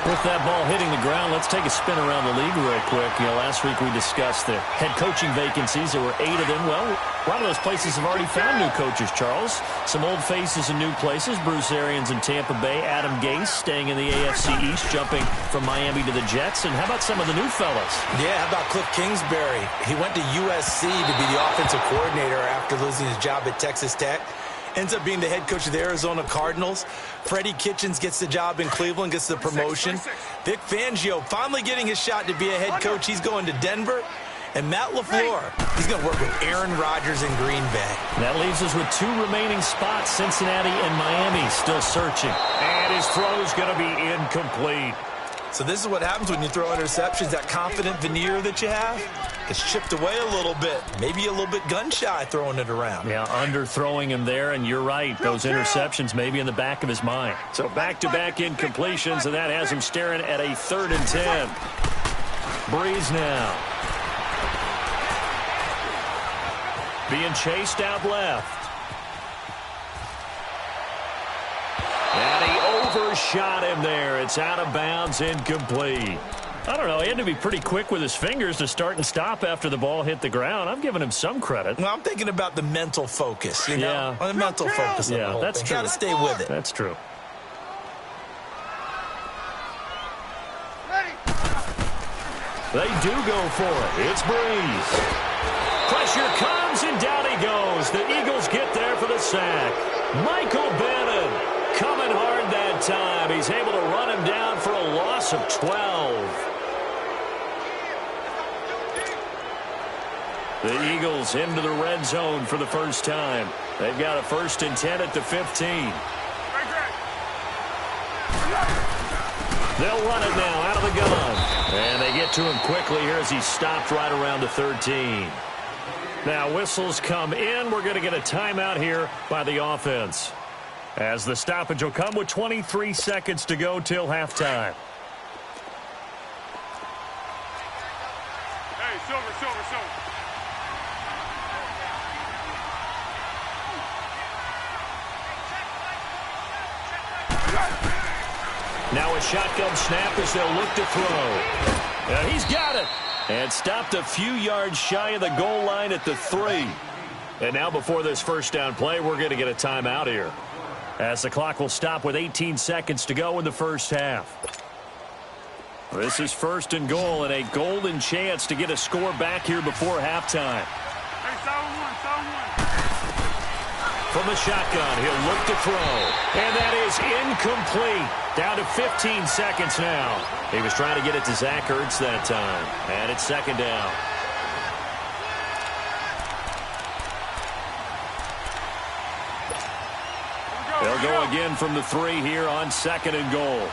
With that ball hitting the ground, let's take a spin around the league real quick. Last week we discussed the head coaching vacancies. There were 8 of them. Well, a lot of those places have already found new coaches, Charles. Some old faces in new places. Bruce Arians in Tampa Bay. Adam Gase staying in the AFC East, jumping from Miami to the Jets. And how about some of the new fellas? Yeah, how about Cliff Kingsbury? He went to USC to be the offensive coordinator after losing his job at Texas Tech. Ends up being the head coach of the Arizona Cardinals. Freddie Kitchens gets the job in Cleveland, gets the promotion. Vic Fangio finally getting his shot to be a head coach. He's going to Denver. And Matt LaFleur, he's going to work with Aaron Rodgers in Green Bay. That leaves us with 2 remaining spots, Cincinnati and Miami still searching. And his throw's going to be incomplete. So this is what happens when you throw interceptions. That confident veneer that you have, it's chipped away a little bit. Maybe a little bit gun-shy throwing it around. Yeah, underthrowing him there, and you're right. Those interceptions may be in the back of his mind. So back-to-back incompletions, and that has him staring at a 3rd and 10. Breeze now. Being chased out left. And he overshot him there. It's out of bounds, incomplete. I don't know. He had to be pretty quick with his fingers to start and stop after the ball hit the ground. I'm giving him some credit. Well, I'm thinking about the mental focus, you know? Yeah. The mental focus. Yeah, that's true. Got to stay with it. That's true. They do go for it. It's Breeze. Pressure comes, and down he goes. The Eagles get there for the sack. Michael Bannon coming hard that time. He's able to run him down for a loss of 12. The Eagles into the red zone for the first time. They've got a 1st and 10 at the 15. They'll run it now out of the gun. And they get to him quickly here as he stopped right around the 13. Now whistles come in. We're going to get a timeout here by the offense, as the stoppage will come with 23 seconds to go till halftime. Hey, Silver. Now a shotgun snap as they'll look to throw. And he's got it. And stopped a few yards shy of the goal line at the 3. And now before this first down play, we're going to get a timeout here, as the clock will stop with 18 seconds to go in the first half. This is 1st and goal, and a golden chance to get a score back here before halftime. Hey, solid one. From the shotgun, he'll look to throw. And that is incomplete. Down to 15 seconds now. He was trying to get it to Zach Ertz that time. And it's 2nd down. They'll go again from the 3 here on 2nd and goal.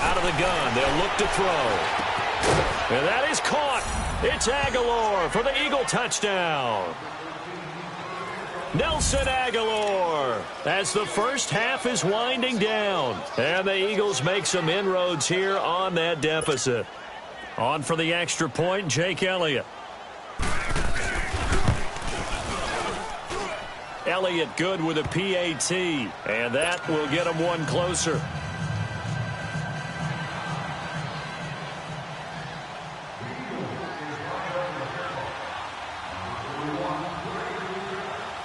Out of the gun, they'll look to throw. And that is caught. It's Aguilar for the Eagle touchdown. Nelson Aguilar, as the first half is winding down. And the Eagles make some inroads here on that deficit. On for the extra point, Jake Elliott. Elliott good with a PAT, and that will get him one closer.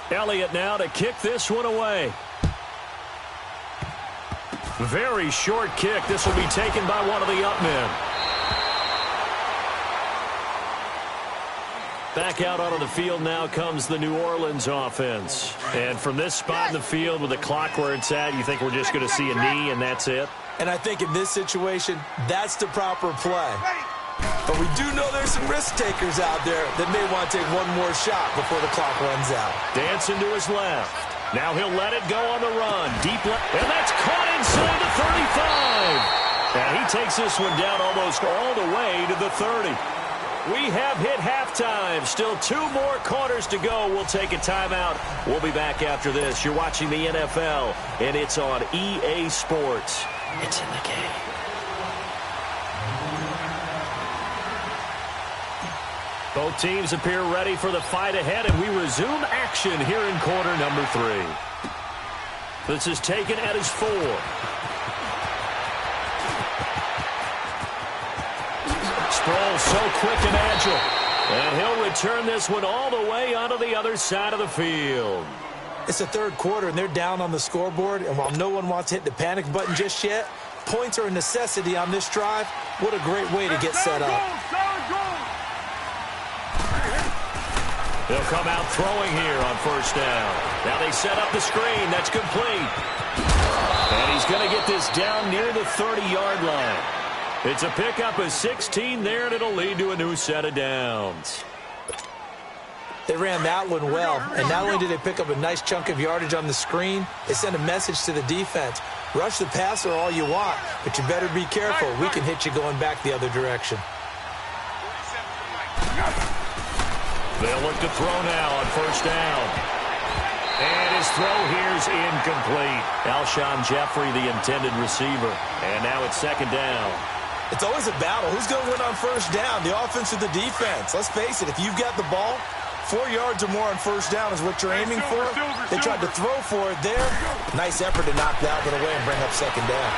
Elliott now to kick this one away. Very short kick. This will be taken by one of the up men. Back out onto the field now comes the New Orleans offense. And from this spot in the field with the clock where it's at, you think we're just going to see a knee and that's it? And I think in this situation, that's the proper play. But we do know there's some risk takers out there that may want to take one more shot before the clock runs out. Dancing to his left. Now he'll let it go on the run. Deep left. And that's caught inside the 35. And he takes this one down almost all the way to the 30. We have hit halftime. Still 2 more quarters to go. We'll take a timeout. We'll be back after this. You're watching the NFL, and it's on EA Sports. It's in the game. Both teams appear ready for the fight ahead, and we resume action here in quarter number 3. This is taken at his 4. Sproles so quick and agile. And he'll return this one all the way onto the other side of the field. It's the third quarter, and they're down on the scoreboard. And while no one wants to hit the panic button just yet, points are a necessity on this drive. What a great way to get set up. They'll come out throwing here on first down. Now they set up the screen. That's complete. And he's going to get this down near the 30-yard line. It's a pickup of 16 there, and it'll lead to a new set of downs. They ran that one well, and not only did they pick up a nice chunk of yardage on the screen, they sent a message to the defense. Rush the passer all you want, but you better be careful. We can hit you going back the other direction. They'll look to throw now on first down. And his throw here's incomplete. Alshon Jeffrey, the intended receiver. And now it's second down. It's always a battle. Who's going to win on first down, the offense or the defense? Let's face it, if you've got the ball, 4 yards or more on first down is what you're aiming for. They tried to throw for it there. Nice effort to knock that one away and bring up second down.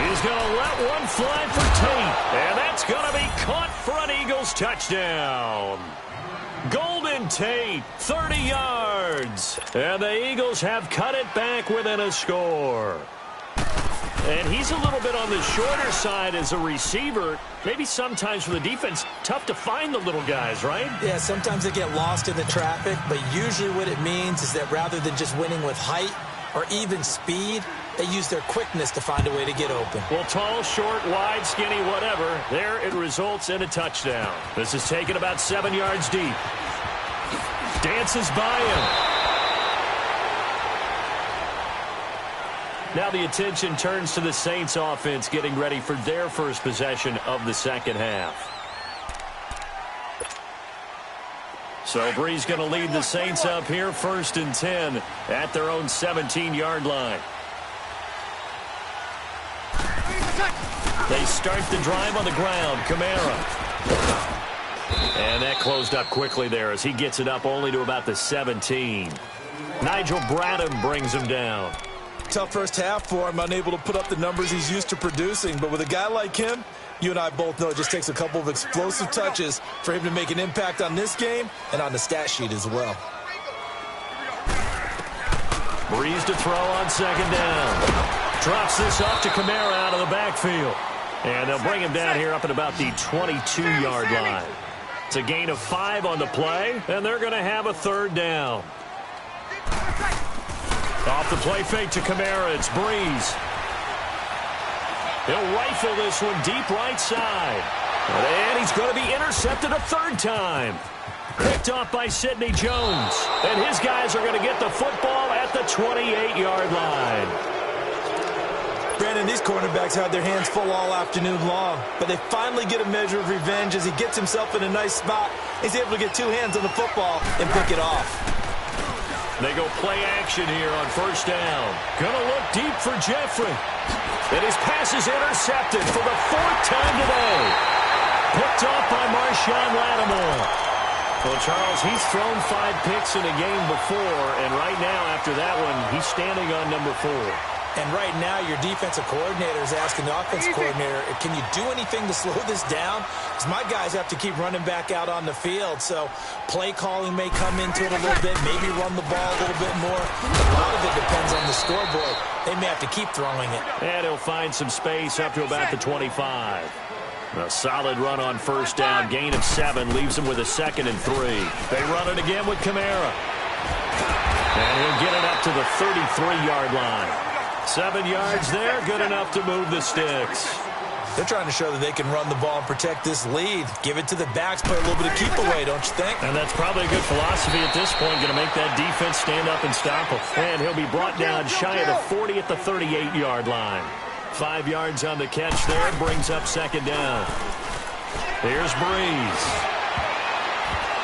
He's going to let one fly for Tate. And that's going to be caught for an Eagles touchdown. Golden Tate, 30 yards. And the Eagles have cut it back within a score. And he's a little bit on the shorter side as a receiver. Maybe sometimes for the defense, tough to find the little guys, right? Yeah, sometimes they get lost in the traffic, but usually what it means is that rather than just winning with height or even speed, they use their quickness to find a way to get open. Well, tall, short, wide, skinny, whatever, there it results in a touchdown. This is taken about 7 yards deep. Dances by him. Now the attention turns to the Saints offense getting ready for their first possession of the second half. So Brees going to lead the Saints up here, 1st and 10 at their own 17-yard line. They start the drive on the ground. Kamara. And that closed up quickly there as he gets it up only to about the 17. Nigel Bradham brings him down. Tough first half for him, unable to put up the numbers he's used to producing. But with a guy like him, you and I both know it just takes a couple of explosive touches for him to make an impact on this game and on the stat sheet as well. Brees to throw on second down. Drops this off to Kamara out of the backfield. And they'll bring him down here up at about the 22-yard line. It's a gain of 5 on the play, and they're going to have a third down. Off the play fake to Kamara, it's Brees. He'll rifle this one deep right side. And he's going to be intercepted a third time. Picked off by Sidney Jones. And his guys are going to get the football at the 28-yard line. Brandon, these cornerbacks had their hands full all afternoon long, but they finally get a measure of revenge as he gets himself in a nice spot. He's able to get 2 hands on the football and pick it off. They go play action here on first down. Gonna look deep for Jeffrey. And his pass is intercepted for the 4th time today. Picked off by Marshawn Lattimore. Well, Charles, he's thrown 5 picks in a game before, and right now, after that one, he's standing on number 4. And right now, your defensive coordinator is asking the offensive coordinator, can you do anything to slow this down? Because my guys have to keep running back out on the field. So play calling may come into it a little bit, maybe run the ball a little bit more. A lot of it depends on the scoreboard. They may have to keep throwing it. And he'll find some space up to about the 25. A solid run on first down. Gain of 7 leaves him with a 2nd and 3. They run it again with Kamara. And he'll get it up to the 33-yard line. 7 yards there, good enough to move the sticks. They're trying to show that they can run the ball and protect this lead. Give it to the backs, play a little bit of keep away, don't you think? And that's probably a good philosophy at this point, going to make that defense stand up and stop him. And he'll be brought down shy of the 40 at the 38-yard line. 5 yards on the catch there, brings up 2nd down. Here's Breeze.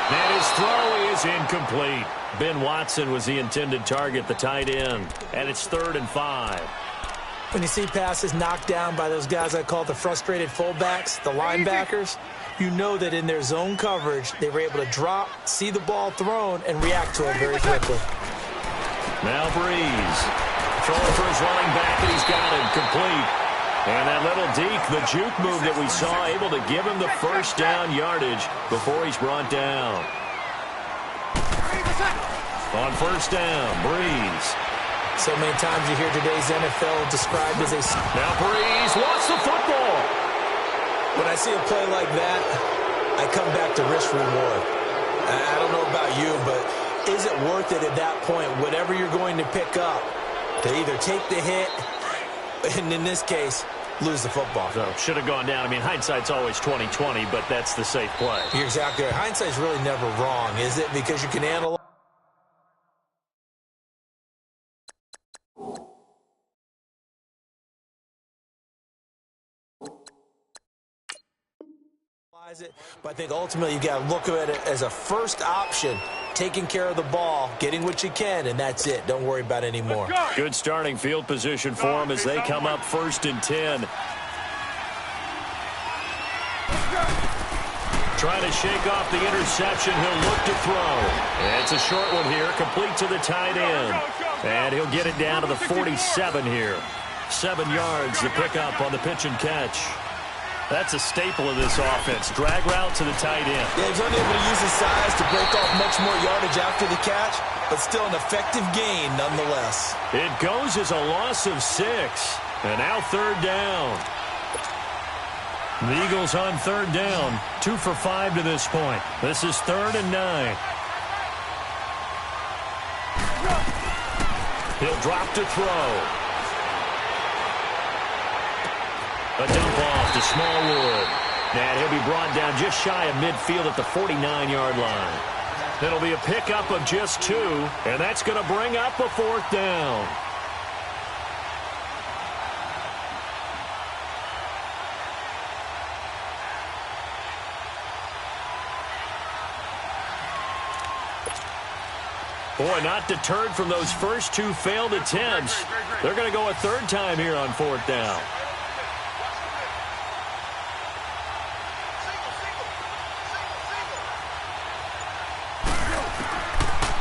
And his throw is incomplete. Ben Watson was the intended target, the tight end. And it's 3rd and 5. When you see passes knocked down by those guys I call the frustrated fullbacks, the linebackers, you know that in their zone coverage, they were able to drop, see the ball thrown, and react to it very quickly. Now Breeze. Throwing for his running back, and he's got it complete. And that little deke, the juke move that we saw, able to give him the first down yardage before he's brought down. On first down, Breeze. So many times you hear today's NFL described as a... Now Breeze wants the football. When I see a play like that, I come back to risk reward. I don't know about you, but is it worth it at that point, whatever you're going to pick up, to either take the hit, and in this case, lose the football? So should have gone down. I mean, hindsight's always 20/20, but that's the safe play. You're exactly right. Hindsight's really never wrong, is it? Because you can analyze it, but I think ultimately you got to look at it as a first option, taking care of the ball, getting what you can, and that's it. Don't worry about any more. Good starting field position for them as they come up 1st and 10. Trying to shake off the interception. He'll look to throw. And it's a short one here, complete to the tight end. And he'll get it down to the 47 here. 7 yards to pick up on the pitch and catch. That's a staple of this offense. Drag route to the tight end. Yeah, he's unable to use his size to break off much more yardage after the catch, but still an effective gain nonetheless. It goes as a loss of 6. And now 3rd down. The Eagles on 3rd down. 2 for 5 to this point. This is 3rd and 9. He'll drop to throw. A dump off to Smallwood. And he'll be brought down just shy of midfield at the 49-yard line. It'll be a pickup of just 2, and that's going to bring up a 4th down. Boy, not deterred from those first 2 failed attempts. They're going to go a 3rd time here on 4th down.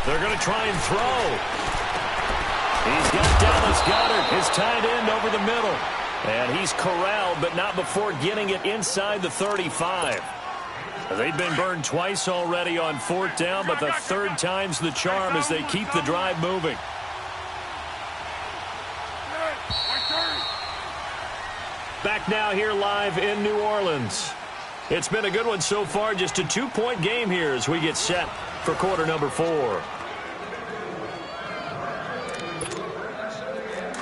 They're going to try and throw. He's got Dallas Goedert, his tight end, over the middle. And he's corralled, but not before getting it inside the 35. They've been burned twice already on 4th down, but the 3rd time's the charm as they keep the drive moving. Back now here live in New Orleans. It's been a good one so far, just a 2-point game here as we get set for quarter number 4.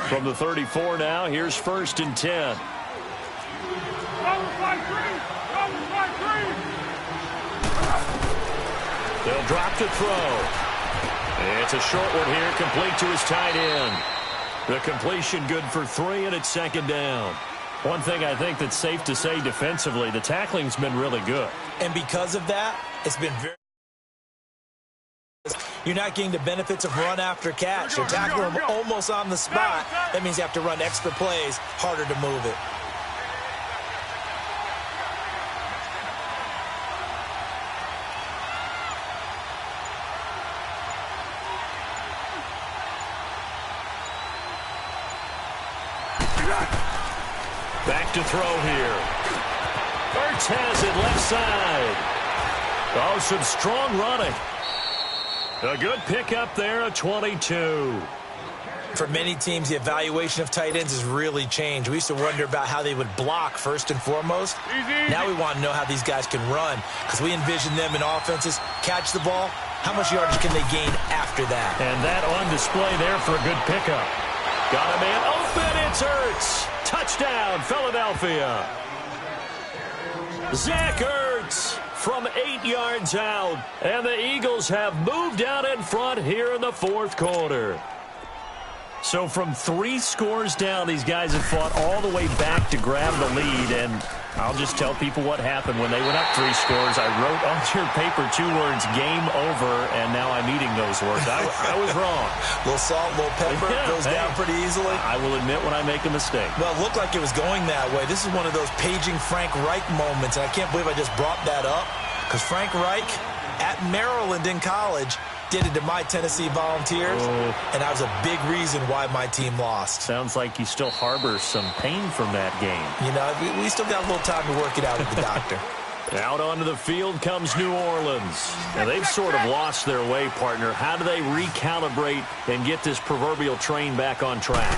From the 34 now, here's 1st and 10. They'll drop to throw. It's a short one here, complete to his tight end. The completion good for 3, and it's 2nd down. One thing I think that's safe to say defensively, the tackling's been really good. And because of that, it's been very... You're not getting the benefits of run after catch. You're tackling them almost on the spot. That means you have to run extra plays, harder to move it. Back to throw here. Ertz has it left side. Oh, some strong running. A good pickup there, a 22. For many teams, the evaluation of tight ends has really changed. We used to wonder about how they would block first and foremost. Now we want to know how these guys can run, because we envision them in offenses catch the ball. How much yardage can they gain after that? And that on display there for a good pickup. Got a man open. It's Ertz. Touchdown, Philadelphia. Zach Ertz from 8 yards out. And the Eagles have moved out in front here in the fourth quarter. So from 3 scores down, these guys have fought all the way back to grab the lead. And I'll just tell people what happened when they went up 3 scores. I wrote on your paper 2 words, game over, and now I'm eating those words. I was wrong. A little salt, a little pepper, goes down pretty easily. I will admit when I make a mistake. Well, it looked like it was going that way. This is one of those paging Frank Reich moments, and I can't believe I just brought that up, because Frank Reich at Maryland in college did it to my Tennessee Volunteers, and that was a big reason why my team lost. Sounds like you still harbor some pain from that game. You know, we still got a little time to work it out with the doctor. Out onto the field comes New Orleans. Now, they've sort of lost their way, partner. How do they recalibrate and get this proverbial train back on track?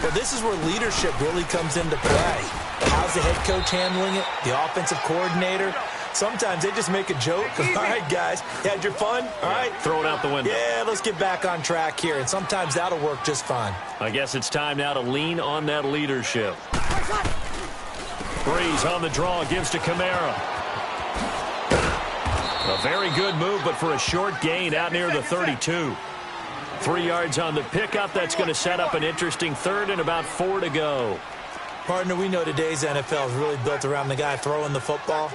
Well, this is where leadership really comes into play. How's the head coach handling it? The offensive coordinator? Sometimes they just make a joke. All right, guys, you had your fun? All right. Throw it out the window. Yeah, let's get back on track here. And sometimes that'll work just fine. I guess it's time now to lean on that leadership. Breeze on the draw, gives to Kamara. A very good move, but for a short gain out near the 32. 3 yards on the pickup. That's going to set up an interesting third and about 4 to go. Partner, we know today's NFL is really built around the guy throwing the football.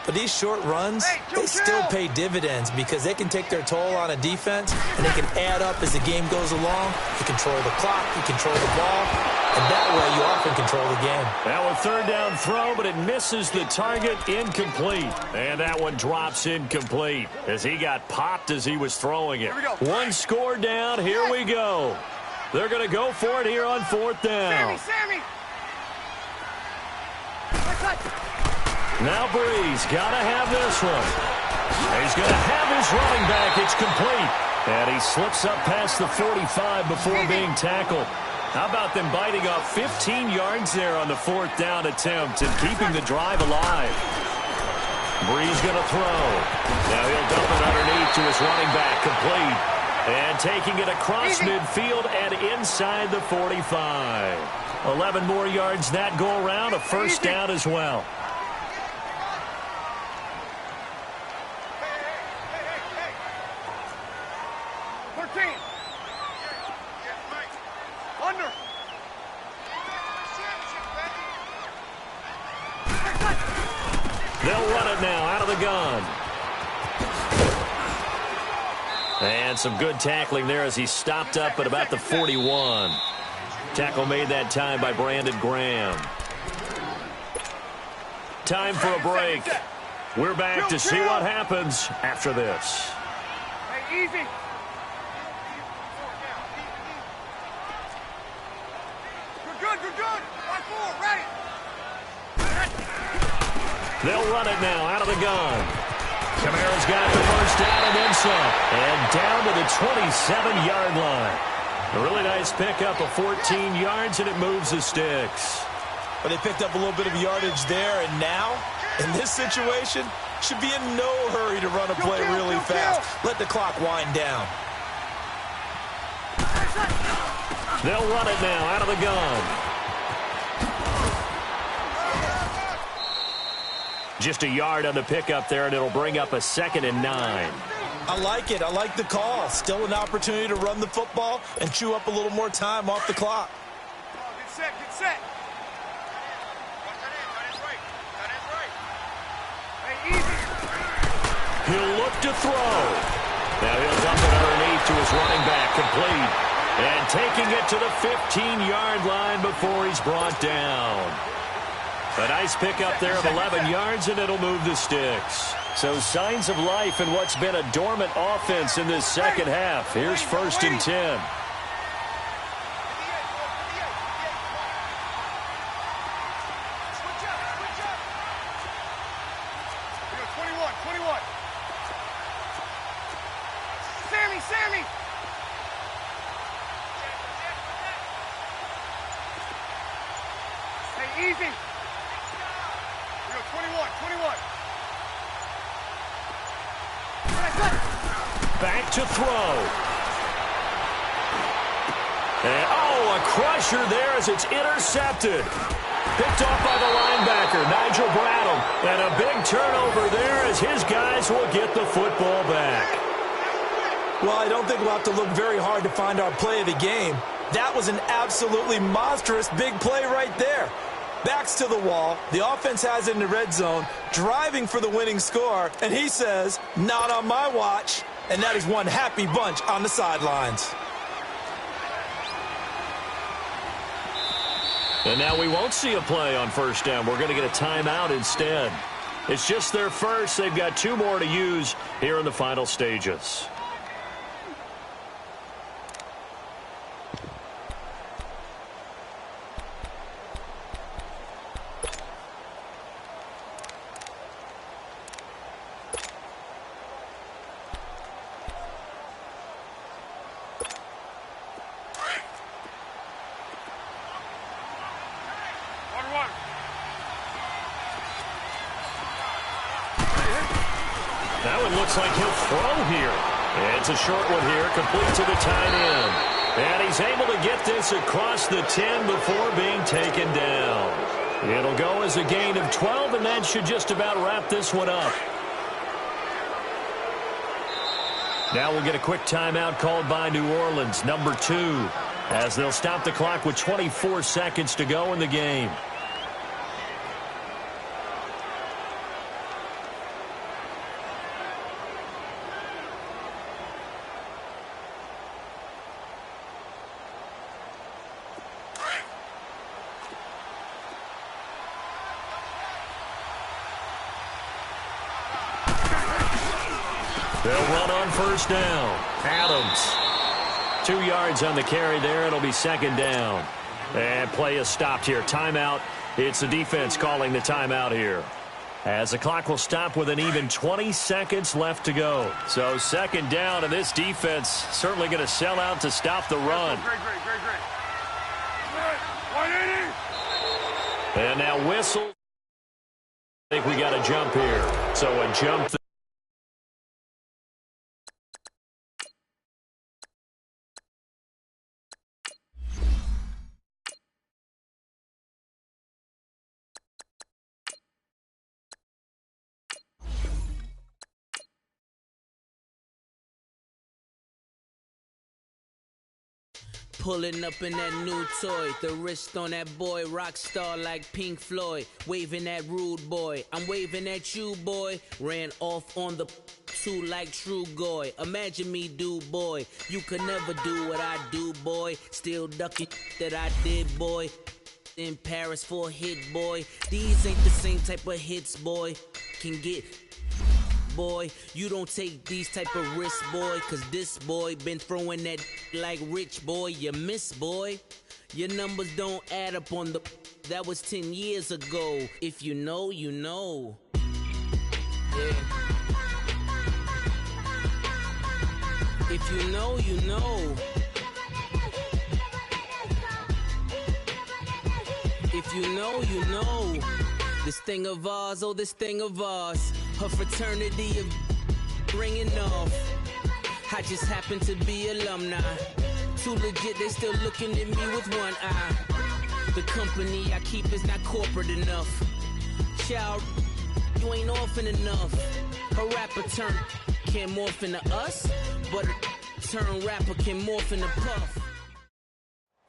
But these short runs, they still pay dividends because they can take their toll on a defense, and they can add up as the game goes along. You control the clock, you control the ball, and that way you often control the game. Now a third down throw, but it misses the target, incomplete. And that one drops incomplete as he got popped as he was throwing it. 1 score down, here we go. They're going to go for it here on 4th down. Sammy! Now Breeze, got to have this one. He's going to have his running back. It's complete. And he slips up past the 45 before being tackled. How about them biting off 15 yards there on the 4th down attempt and keeping the drive alive? Breeze going to throw. Now he'll dump it underneath to his running back, complete. And taking it across midfield and inside the 45. 11 more yards that go around, a first down as well. They'll run it now out of the gun. And some good tackling there as he stopped up at about the 41. Tackle made that time by Brandon Graham. Time for a break. We're back to see what happens after this. Hey, easy. Good. 1-4, ready. They'll run it now out of the gun. Kamara's got the first down and then some. And down to the 27-yard line. A really nice pickup of 14 yards, and it moves the sticks. But they picked up a little bit of yardage there, and now, in this situation, should be in no hurry to run a play really fast. Let the clock wind down. They'll run it now out of the gun. Just a yard on the pickup there, and it'll bring up a 2nd and 9. I like it. I like the call. Still an opportunity to run the football and chew up a little more time off the clock. Get set. Hey, easy. He'll look to throw. Now he'll dump it underneath to his running back, complete. And taking it to the 15-yard line before he's brought down. A nice pickup there of 11 yards, and it'll move the sticks. So signs of life in what's been a dormant offense in this second half. Here's 1st and 10. Sammy! Hey, easy! We go 21, 21. Back to throw. And, a crusher there as it's intercepted. Picked off by the linebacker, Nigel Bradham. And a big turnover there as his guys will get the football back. Well, I don't think we'll have to look very hard to find our play of the game. That was an absolutely monstrous big play right there. Backs to the wall. The offense has it in the red zone, driving for the winning score. And he says, not on my watch. And that is one happy bunch on the sidelines. And now we won't see a play on first down. We're going to get a timeout instead. It's just their first. They've got 2 more to use here in the final stages. That one looks like he'll throw here. It's a short one here, complete to the tight end. And he's able to get this across the 10 before being taken down. It'll go as a gain of 12, and that should just about wrap this one up. Now we'll get a quick timeout called by New Orleans, number 2, as they'll stop the clock with 24 seconds to go in the game. They'll run on first down. Adams. 2 yards on the carry there. It'll be second down. And play is stopped here. Timeout. It's the defense calling the timeout here. As the clock will stop with an even 20 seconds left to go. So second down, and this defense certainly going to sell out to stop the run. Great. 180! And now whistle. I think we got a jump here. So a jump. Pulling up in that new toy, the wrist on that boy, rock star like Pink Floyd, waving at rude boy, I'm waving at you boy, ran off on the 2 like True Goy, imagine me do boy, you could never do what I do boy, still ducking that I did boy, in Paris for a hit boy, these ain't the same type of hits boy, can get boy, you don't take these type of risks, boy, cause this boy been throwing that like rich boy, you miss, boy. Your numbers don't add up on the, that was 10 years ago. If you know, you know. Yeah. If you know, you know. If you know, you know. This thing of ours, oh, this thing of ours. Her fraternity of ringing off. I just happen to be alumni. Too legit, they still looking at me with one eye. The company I keep is not corporate enough. Child, you ain't orphan enough. A rapper turn can't morph into us, but a turn rapper can morph into Puff.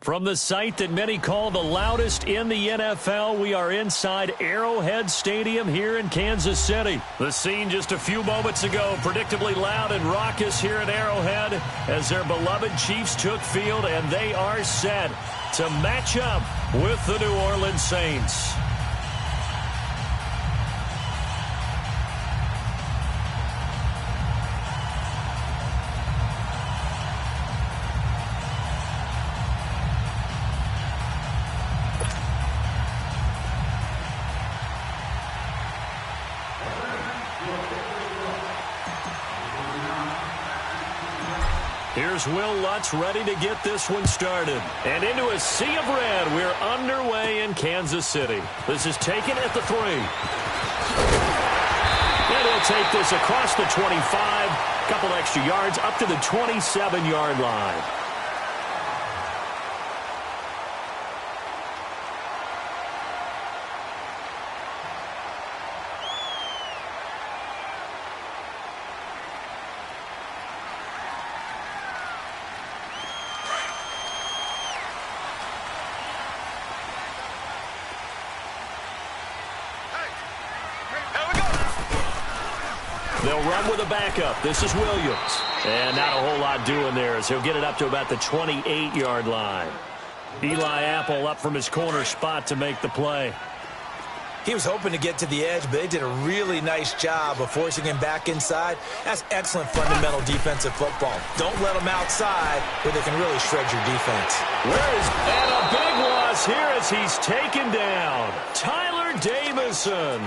From the site that many call the loudest in the NFL, we are inside Arrowhead Stadium here in Kansas City. The scene just a few moments ago, predictably loud and raucous here at Arrowhead as their beloved Chiefs took field, and they are set to match up with the New Orleans Saints. Here's Will Lutz ready to get this one started. And into a sea of red, we're underway in Kansas City. This is taken at the 3. And he'll take this across the 25, couple extra yards up to the 27-yard line. They'll run with a backup. This is Williams. And not a whole lot doing there as he'll get it up to about the 28-yard line. Eli Apple up from his corner spot to make the play. He was hoping to get to the edge, but they did a really nice job of forcing him back inside. That's excellent fundamental defensive football. Don't let them outside where they can really shred your defense. And a big loss here as he's taken down. Tyler Davison.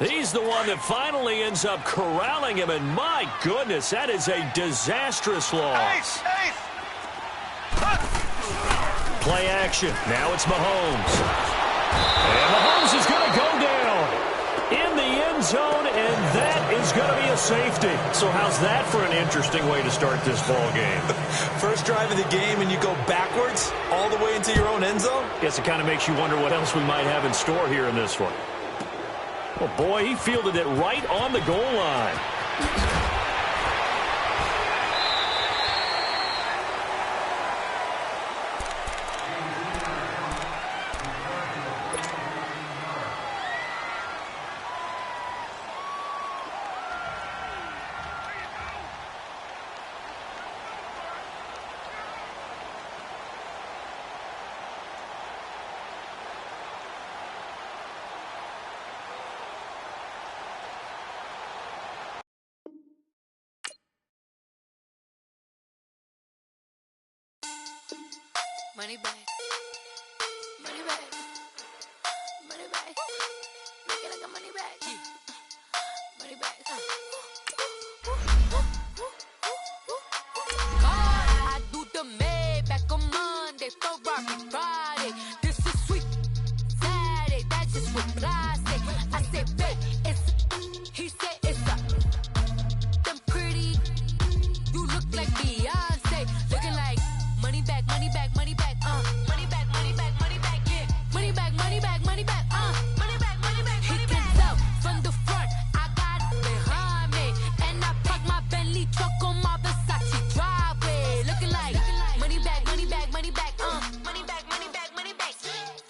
He's the one that finally ends up corralling him, and my goodness, that is a disastrous loss. Play action. Now it's Mahomes. And Mahomes is going to go down in the end zone, and that is going to be a safety. So how's that for an interesting way to start this ball game? First drive of the game, and you go backwards all the way into your own end zone? Guess it kind of makes you wonder what else we might have in store here in this one. Oh, boy, he fielded it right on the goal line. Money back. Money back. Money back. Make it like a money back. Money back. God, I do the Maybach on Monday, Ferrari Friday. This is sweet Saturday. That's just what plastic. I said, babe, it's. He said it's a. Them pretty. You look like Beyonce. Looking like money back, money back, money back. Money back, money back, money back, yeah. Money back, money back, money back, money back, money back, money back. He can tell from the front, I got it behind me. And I park my Bentley truck on my Versace driveway. Looking like money back, money back, money back, money back, money back, money back.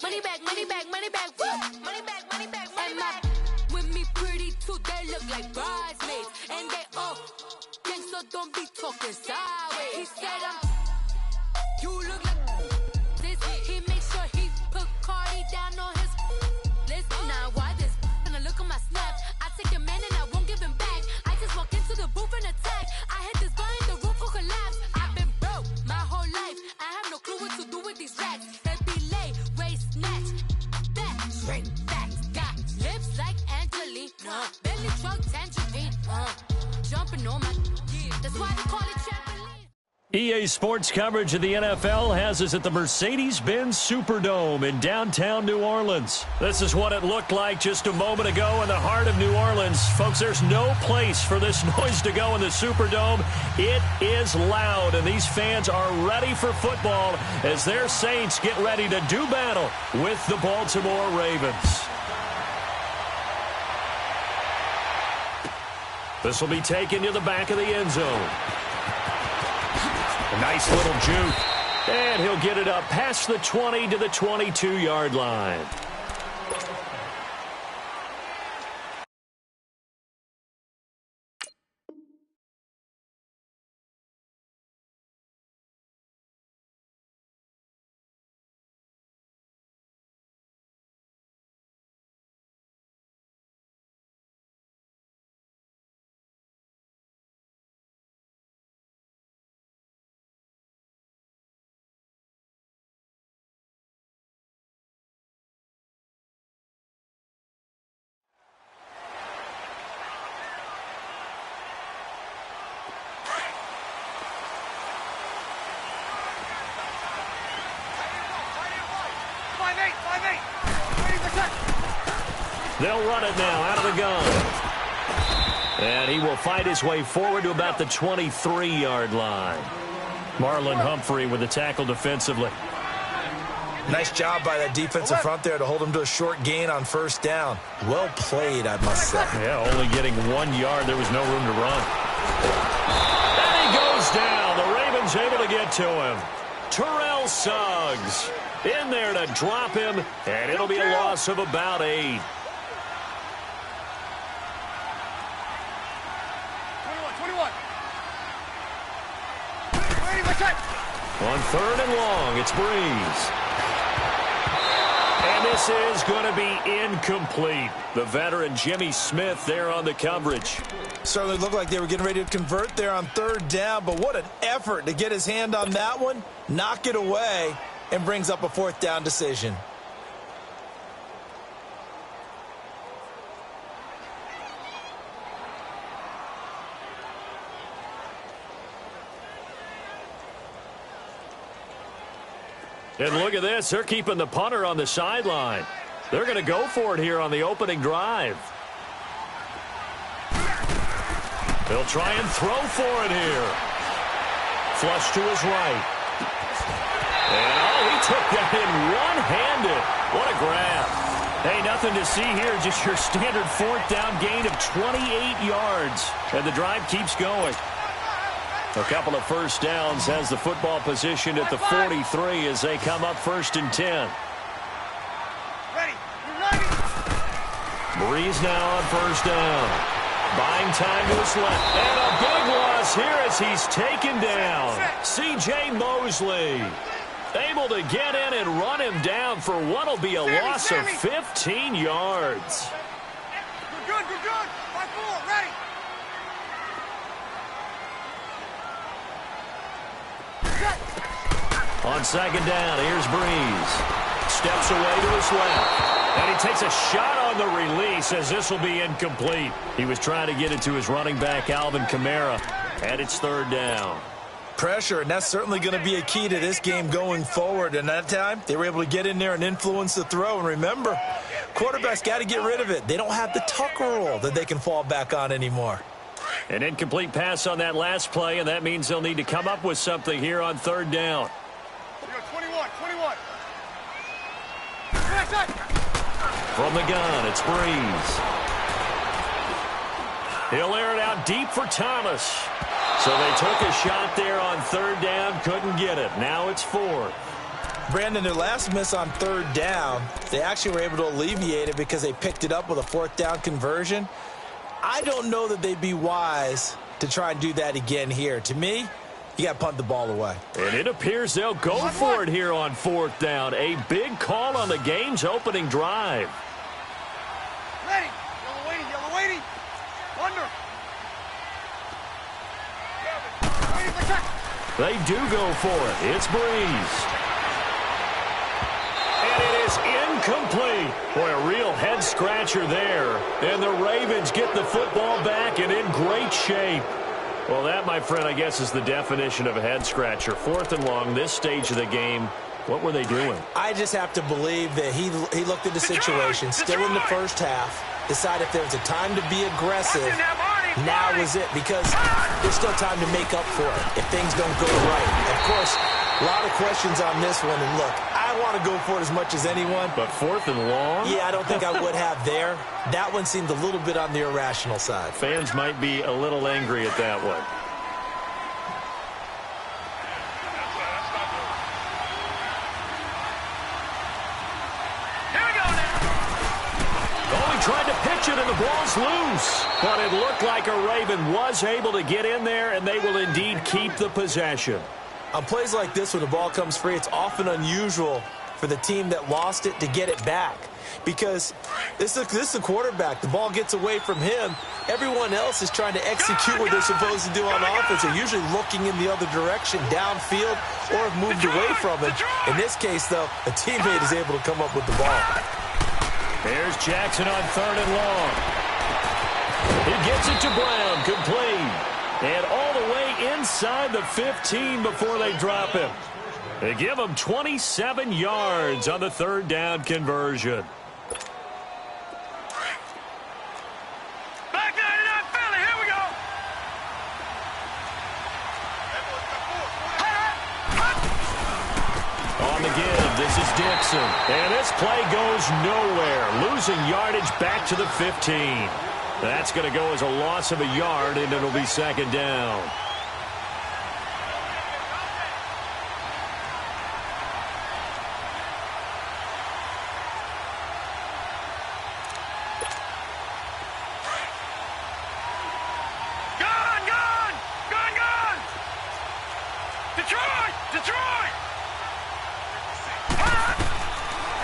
Money back, money back, money back, woo. Money back, money back, money back. With me pretty too, they look like bridesmaids. And they all think so, don't be talking sideways. He said you look like this. He makes sure he put Cardi down on his list. Now why this? Gonna look at my snap. I take a man and I won't give him back. I just walk into the booth and attack. I hit this button, the roof will collapse. I've been broke my whole life. I have no clue what to do with these rats. They be late, race, snatch, back, straight facts. Got lips like Angelina, belly truck tangerine, jumping on my. That's why they call it trampoline. EA Sports coverage of the NFL has us at the Mercedes-Benz Superdome in downtown New Orleans. This is what it looked like just a moment ago in the heart of New Orleans. Folks, there's no place for this noise to go in the Superdome. It is loud, and these fans are ready for football as their Saints get ready to do battle with the Baltimore Ravens. This will be taken to the back of the end zone. A nice little juke. And he'll get it up past the 20 to the 22-yard line. They'll run it now out of the gun. And he will fight his way forward to about the 23-yard line. Marlon Humphrey with the tackle defensively. Nice job by that defensive front there to hold him to a short gain on first down. Well played, I must say. Yeah, only getting 1 yard. There was no room to run. And he goes down. The Ravens able to get to him. Terrell Suggs in there to drop him, and it'll be a loss of about 8. 21. Ready, my time. On 3rd and long, it's Breeze. And this is going to be incomplete. The veteran Jimmy Smith there on the coverage. Certainly looked like they were getting ready to convert there on 3rd down, but what an effort to get his hand on that one, knock it away, and brings up a 4th down decision. And look at this. They're keeping the punter on the sideline. They're going to go for it here on the opening drive. They'll try and throw for it here. Flush to his right. And, oh, he took that in one-handed. What a grab. Hey, nothing to see here. Just your standard 4th down gain of 28 yards. And the drive keeps going. A couple of first downs has the football positioned at the 43 as they come up 1st and 10. Ready. You're ready. Breeze now on 1st down. Buying time to his left. And a big loss here as he's taken down. C.J. Mosley able to get in and run him down for what will be a loss of 15 yards. You're good. You're good. 5-4. Ready. On 2nd down, here's Breeze. Steps away to his left. And he takes a shot on the release as this will be incomplete. He was trying to get it to his running back, Alvin Kamara. And it's 3rd down. Pressure, and that's certainly going to be a key to this game going forward. And that time, they were able to get in there and influence the throw. And remember, quarterbacks got to get rid of it. They don't have the Tucker rule that they can fall back on anymore. An incomplete pass on that last play, and that means they'll need to come up with something here on 3rd down. 21. From the gun, it's Breeze. He'll air it out deep for Thomas. So they took a shot there on 3rd down, couldn't get it. Now it's 4th. Brandon, their last miss on 3rd down, they actually were able to alleviate it because they picked it up with a 4th down conversion. I don't know that they'd be wise to try and do that again here. To me, you got to punt the ball away. And it appears they'll go for it here on 4th down. A big call on the game's opening drive. Ready. Yellow waiting. Under. They do go for it. It's Breeze. And it is incomplete. Boy, a real head-scratcher there. And the Ravens get the football back and in great shape. Well, that, my friend, I guess is the definition of a head-scratcher. 4th and long, this stage of the game. What were they doing? I just have to believe that he looked at the situation, still in the first half, decided if there was a time to be aggressive, now was it, because there's still time to make up for it if things don't go right. Of course, a lot of questions on this one, and look, I want to go for it as much as anyone. But 4th and long? Yeah, I don't think I would have there. That one seemed a little bit on the irrational side. Fans might be a little angry at that one. Tried to pitch it and the ball's loose. But it looked like a Raven was able to get in there, and they will indeed keep the possession. On plays like this, when the ball comes free, it's often unusual for the team that lost it to get it back. Because this is the quarterback. The ball gets away from him. Everyone else is trying to execute what they're supposed to do on offense. They're usually looking in the other direction, downfield, or have moved away from it. In this case, though, a teammate is able to come up with the ball. There's Jackson on 3rd and long. He gets it to Brown, complete. And all the way inside the 15 before they drop him. They give him 27 yards on the 3rd down conversion. the give. This is Dixon. And this play goes nowhere. Losing yardage back to the 15. That's going to go as a loss of a yard, and it'll be second down.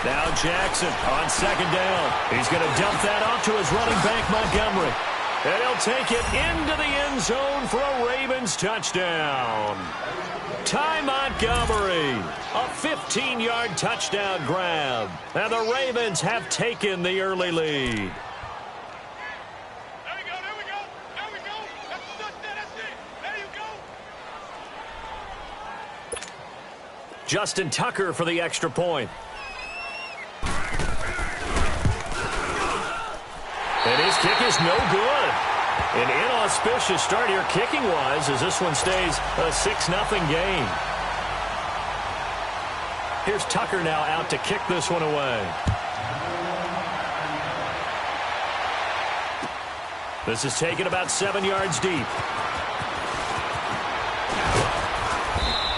Now Jackson on second down. He's going to dump that off to his running back, Montgomery. And he'll take it into the end zone for a Ravens touchdown. Ty Montgomery, a 15-yard touchdown grab. And the Ravens have taken the early lead. Justin Tucker for the extra point. And his kick is no good. An inauspicious start here kicking-wise as this one stays a 6-0 game. Here's Tucker now out to kick this one away. This is taken about 7 yards deep.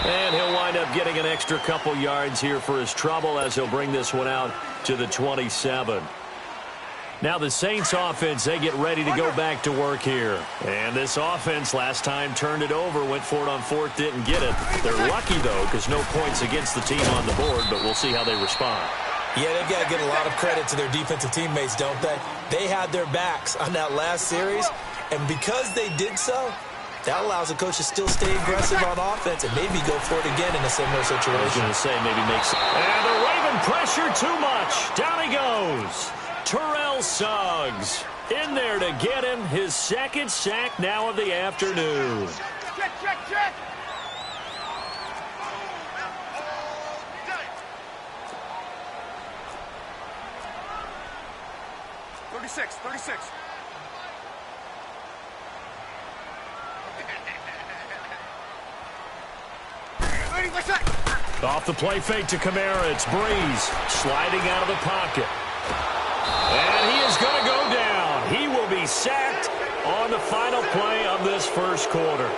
And he'll wind up getting an extra couple yards here for his trouble as he'll bring this one out to the 27. Now the Saints offense, they get ready to go back to work here. And this offense last time turned it over, went for it on fourth, didn't get it. They're lucky, though, because no points against the team on the board, but we'll see how they respond. Yeah, they've got to get a lot of credit to their defensive teammates, don't they? They had their backs on that last series, and because they did so, that allows the coach to still stay aggressive on offense and maybe go for it again in a similar situation. I was going to say maybe makes it. And the Raven pressure too much. Down he goes. Terrell Suggs in there to get him his second sack now of the afternoon. Check. 36. Off the play fake to Kamara. It's Breeze sliding out of the pocket. And he is going to go down. He will be sacked on the final play of this first quarter.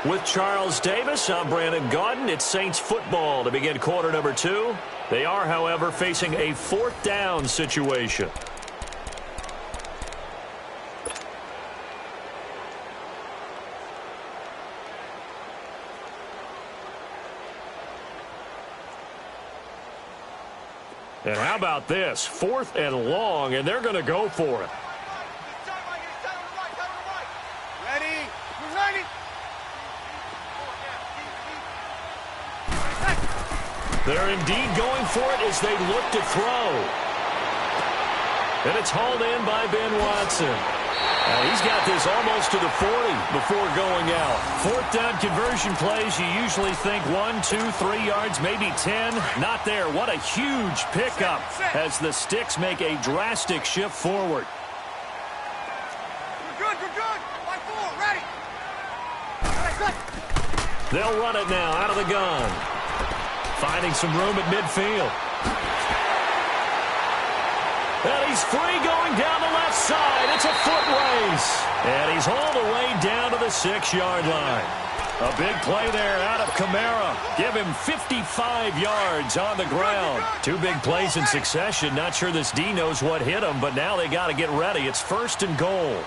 With Charles Davis, I'm Brandon Gaudin. It's Saints football to begin quarter number 2. They are, however, facing a fourth down situation. And how about this? 4th and long, and they're going to go for it. They're indeed going for it as they look to throw. And it's hauled in by Ben Watson. He's got this almost to the 40 before going out. 4th down conversion plays, you usually think 1, 2, 3 yards, maybe 10. Not there. What a huge pickup as the Sticks make a drastic shift forward. We're good. Line 4, ready. They'll run it now out of the gun. Finding some room at midfield. And he's free going down the left side. It's a foot race. And he's all the way down to the 6-yard line. A big play there out of Kamara. Give him 55 yards on the ground. 2 big plays in succession. Not sure this D knows what hit him, but now they got to get ready. It's 1st and goal.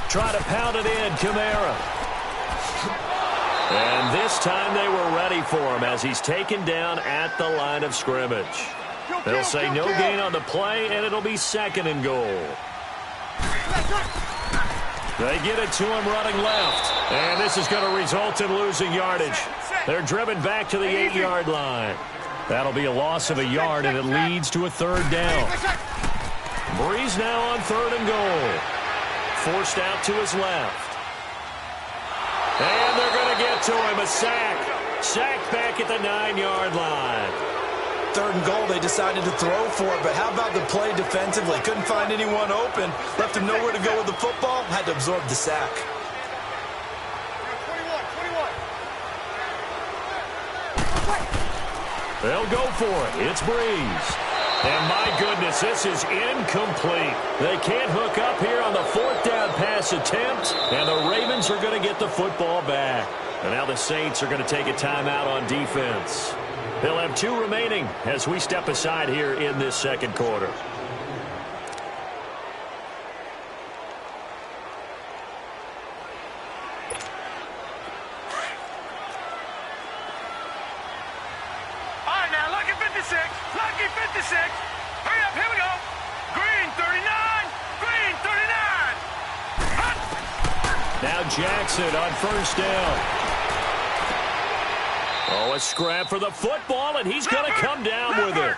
Try to pound it in, Kamara. And this time they were ready for him as he's taken down at the line of scrimmage. They'll say no gain on the play, and it'll be 2nd and goal. They get it to him running left. And this is going to result in losing yardage. They're driven back to the 8-yard line. That'll be a loss of a yard, and it leads to a 3rd down. Breeze now on 3rd and goal. Forced out to his left. And they're going to get to him. A sack. Sack back at the 9-yard line. 3rd and goal, they decided to throw for it, but how about the play defensively? Couldn't find anyone open. Left him nowhere to go with the football. Had to absorb the sack. They'll go for it. It's Breeze. And my goodness, this is incomplete. They can't hook up here on the 4th down pass attempt, and the Ravens are going to get the football back. And now the Saints are going to take a timeout on defense. They'll have 2 remaining as we step aside here in this second quarter. Lucky 56. Hurry up, here we go. Green 39. Green 39. Hut. Now Jackson on 1st down. Oh, a scrap for the football, and he's going to come down with it.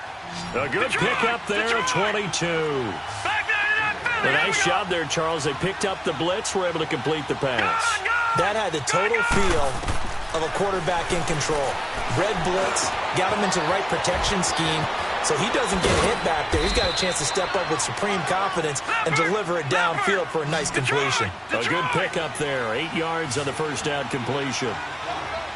A good pickup there at 22. A nice job there, Charles. They picked up the blitz, were able to complete the pass. That had the total feel of a quarterback in control. Red blitz, got him into the right protection scheme, so he doesn't get hit back there. He's got a chance to step up with supreme confidence and deliver it downfield for a nice completion. A good pickup there, 8 yards on the 1st down completion.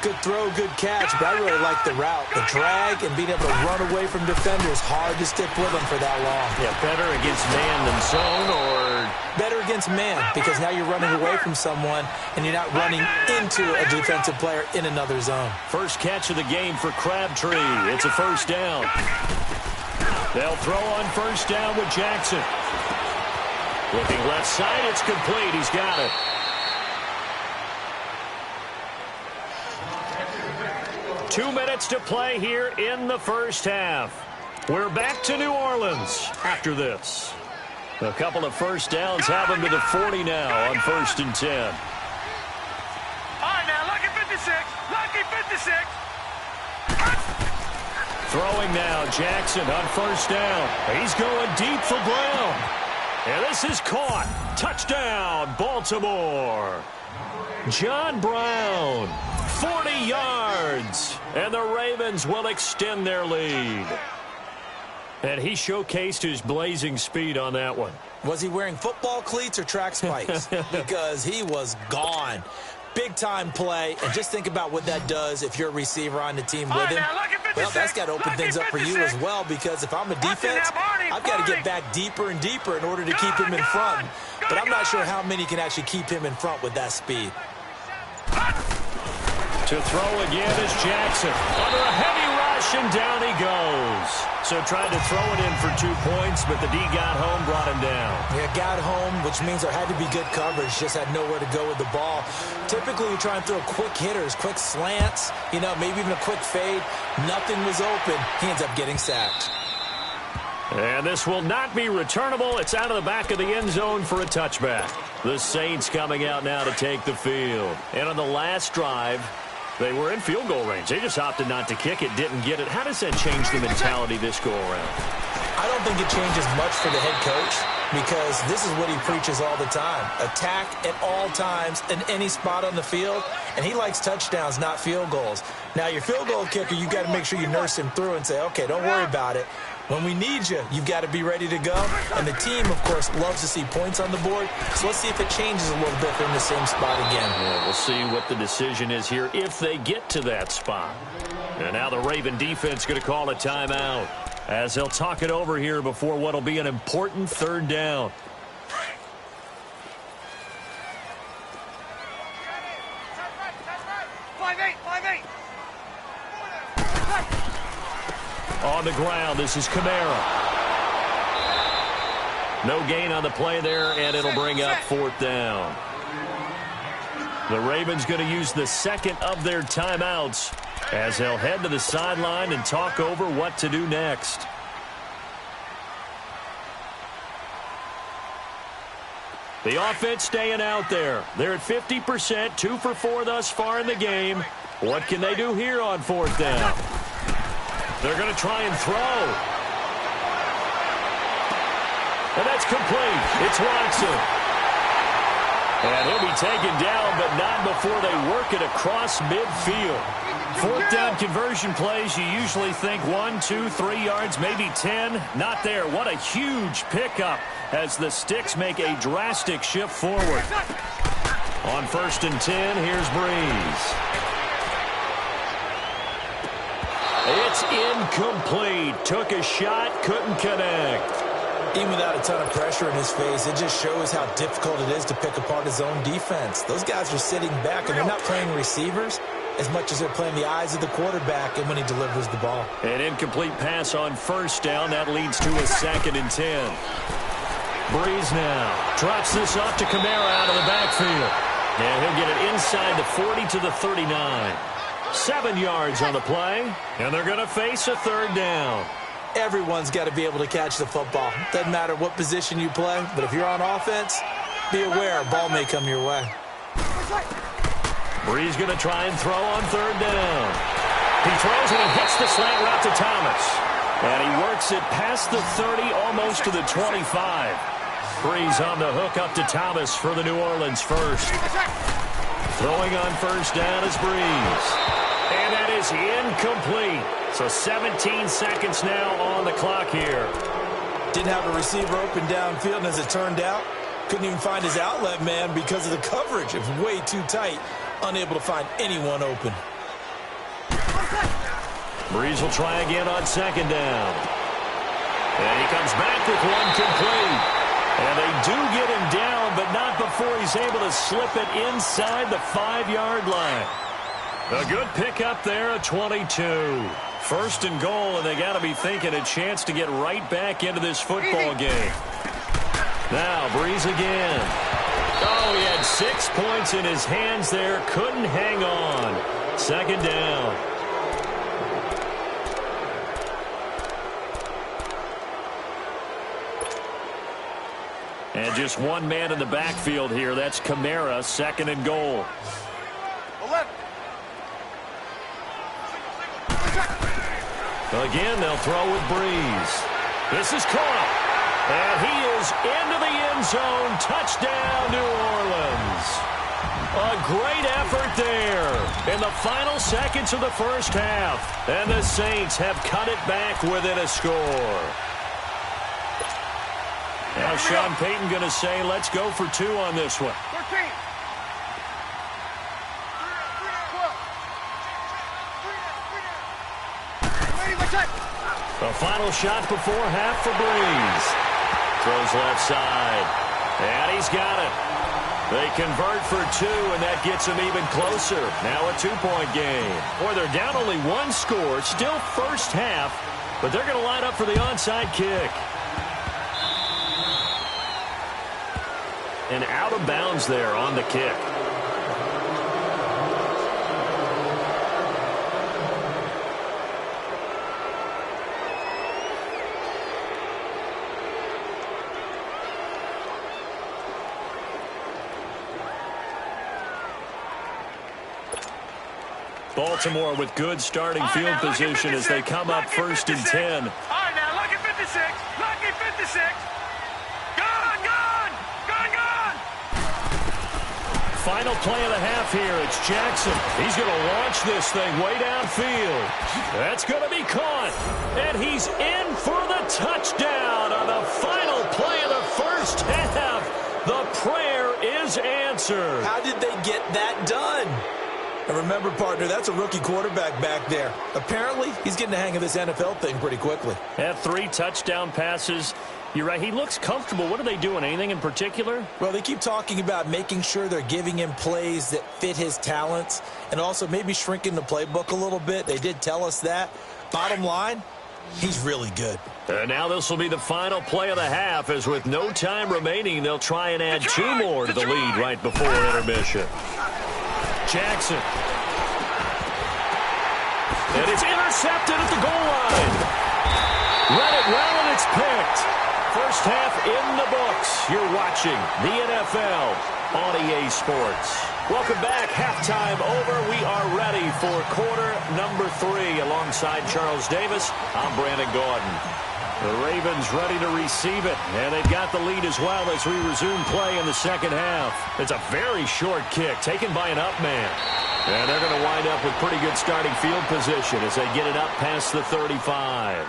Good throw, good catch, but I really like the route. The drag and being able to run away from defenders, hard to stick with them for that long. Yeah, better against man than zone, or better against man, because now you're running away from someone and you're not running into a defensive player in another zone. First catch of the game for Crabtree. It's a 1st down. They'll throw on 1st down with Jackson. Looking left side, it's complete. He's got it. Two minutes to play here in the 1st half. We're back to New Orleans after this. A couple of 1st downs have them to the 40 now on 1st and 10. All right, now, lucky 56. Lucky 56. Throwing now, Jackson on 1st down. He's going deep for Brown. And this is caught. Touchdown, Baltimore. John Brown, 40 yards. And the Ravens will extend their lead. And he showcased his blazing speed on that one. Was he wearing football cleats or track spikes? Because he was gone. Big-time play, and just think about what that does if you're a receiver on the team with him. Well, that's got to open things up for you as well, because if I'm a defense, I've got to get back deeper and deeper in order to keep him in front. But I'm not sure how many can actually keep him in front with that speed. To throw again is Jackson. Under a heavy rush, and down he goes. So tried to throw it in for 2 points, but the D got home, brought him down. Yeah, got home, which means there had to be good coverage. Just had nowhere to go with the ball. Typically, you try and throw quick hitters, quick slants, maybe even a quick fade. Nothing was open. He ends up getting sacked. And this will not be returnable. It's out of the back of the end zone for a touchback. The Saints coming out now to take the field. And on the last drive, they were in field goal range. They just opted not to kick it, didn't get it. How does that change the mentality this go-around? I don't think it changes much for the head coach, because this is what he preaches all the time. Attack at all times in any spot on the field, and he likes touchdowns, not field goals. Now, your field goal kicker, you've got to make sure you nurse him through and say, okay, don't worry about it. When we need you, you've got to be ready to go. And the team, of course, loves to see points on the board. So let's see if it changes a little bit from the same spot again. Yeah, we'll see what the decision is here if they get to that spot. And now the Raven defense going to call a timeout as they'll talk it over here before what will be an important 3rd down. On the ground, this is Kamara. No gain on the play there, and it'll bring up 4th down. The Ravens going to use the second of their timeouts as they'll head to the sideline and talk over what to do next. The offense staying out there. They're at 50%, 2 for 4 thus far in the game. What can they do here on 4th down? They're going to try and throw. And that's complete. It's Watson. And he'll be taken down, but not before they work it across midfield. 4th down conversion plays, you usually think 1, 2, 3 yards, maybe 10. Not there. What a huge pickup as the Sticks make a drastic shift forward. On 1st and 10, here's Breeze. It's incomplete. Took a shot, couldn't connect. Even without a ton of pressure in his face, it just shows how difficult it is to pick apart his own defense. Those guys are sitting back, and they're not playing receivers as much as they're playing the eyes of the quarterback and when he delivers the ball. An incomplete pass on first down. That leads to a 2nd and 10. Breeze now drops this off to Kamara out of the backfield. And he'll get it inside the 40 to the 39. 7 yards on the play, and they're going to face a 3rd down. Everyone's got to be able to catch the football. Doesn't matter what position you play, but if you're on offense, be aware a ball may come your way. Breeze going to try and throw on 3rd down. He throws and he hits the slant route to Thomas. And he works it past the 30, almost to the 25. Breeze on the hook up to Thomas for the New Orleans first. Throwing on 1st down is Breeze. And that is incomplete. So 17 seconds now on the clock here. Didn't have a receiver open downfield, and as it turned out, couldn't even find his outlet man because of the coverage. It was way too tight, unable to find anyone open. Breeze will try again on 2nd down. And he comes back with one complete. And they do get him down, but not before he's able to slip it inside the 5-yard line. A good pickup there at 22. 1st and goal, and they got to be thinking a chance to get right back into this football game. Now, Breeze again. Oh, he had 6 points in his hands there. Couldn't hang on. 2nd down. And just one man in the backfield here. That's Kamara, 2nd and goal. 11. Again, they'll throw with Breeze. This is caught. And he is into the end zone. Touchdown, New Orleans. A great effort there in the final seconds of the first half. And the Saints have cut it back within a score. Now Sean Payton going to say, let's go for 2 on this one. 13. The final shot before half for Breeze. Throws left side. And he's got it. They convert for 2, and that gets them even closer. Now a 2-point game. Boy, they're down only 1 score. Still first half, but they're going to line up for the onside kick. And out of bounds there on the kick. Baltimore with good starting field position as they come up 1st and 10. All right, now, lucky 56. Lucky 56. Gone, gone, gone, gone. Final play of the half here. It's Jackson. He's going to launch this thing way downfield. That's going to be caught. And he's in for the touchdown on the final play of the first half. The prayer is answered. How did they get that done? And remember, partner, that's a rookie quarterback back there. Apparently, he's getting the hang of this NFL thing pretty quickly. Had 3 touchdown passes. You're right, he looks comfortable. What are they doing? Anything in particular? Well, they keep talking about making sure they're giving him plays that fit his talents and also maybe shrinking the playbook a little bit. They did tell us that. Bottom line, he's really good. And now this will be the final play of the half, as with no time remaining, they'll try and add 2 more to the lead right before intermission. Jackson. And it's intercepted at the goal line. Read it well, and it's picked. First half in the books. You're watching the NFL on EA Sports. Welcome back. Halftime over. We are ready for quarter number 3. Alongside Charles Davis, I'm Brandon Gaudin. The Ravens ready to receive it, and they've got the lead as well as we resume play in the second half. It's a very short kick taken by an up man. And they're going to wind up with pretty good starting field position as they get it up past the 35.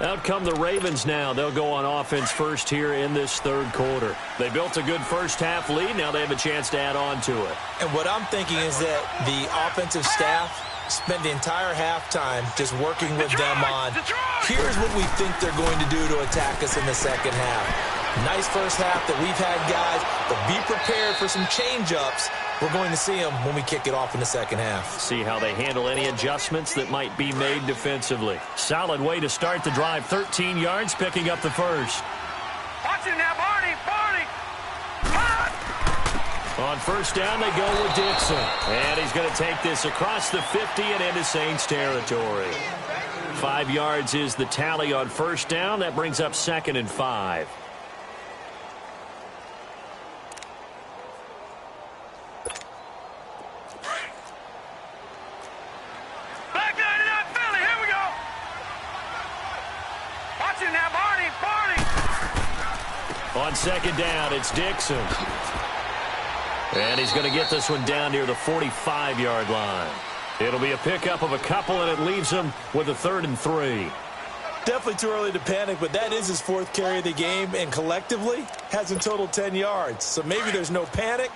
Out come the Ravens now. They'll go on offense first here in this third quarter. They built a good first half lead. Now they have a chance to add on to it. And what I'm thinking is that the offensive staff spent the entire halftime just working with them on, here's what we think they're going to do to attack us in the second half. Nice first half that we've had, guys, but be prepared for some change-ups. We're going to see them when we kick it off in the second half. See how they handle any adjustments that might be made defensively. Solid way to start the drive. 13 yards, picking up the first. Watch it now, Barney. On first down, they go with Dixon. And he's going to take this across the 50 and into Saints territory. 5 yards is the tally on first down. That brings up 2nd and 5. Back 99 Philly. Here we go. Watch it now, Barney. On second down, it's Dixon. And he's going to get this one down near the 45-yard line. It'll be a pickup of a couple, and it leaves him with a 3rd and 3. Definitely too early to panic, but that is his 4th carry of the game, and collectively has in total 10 yards. So maybe there's no panic,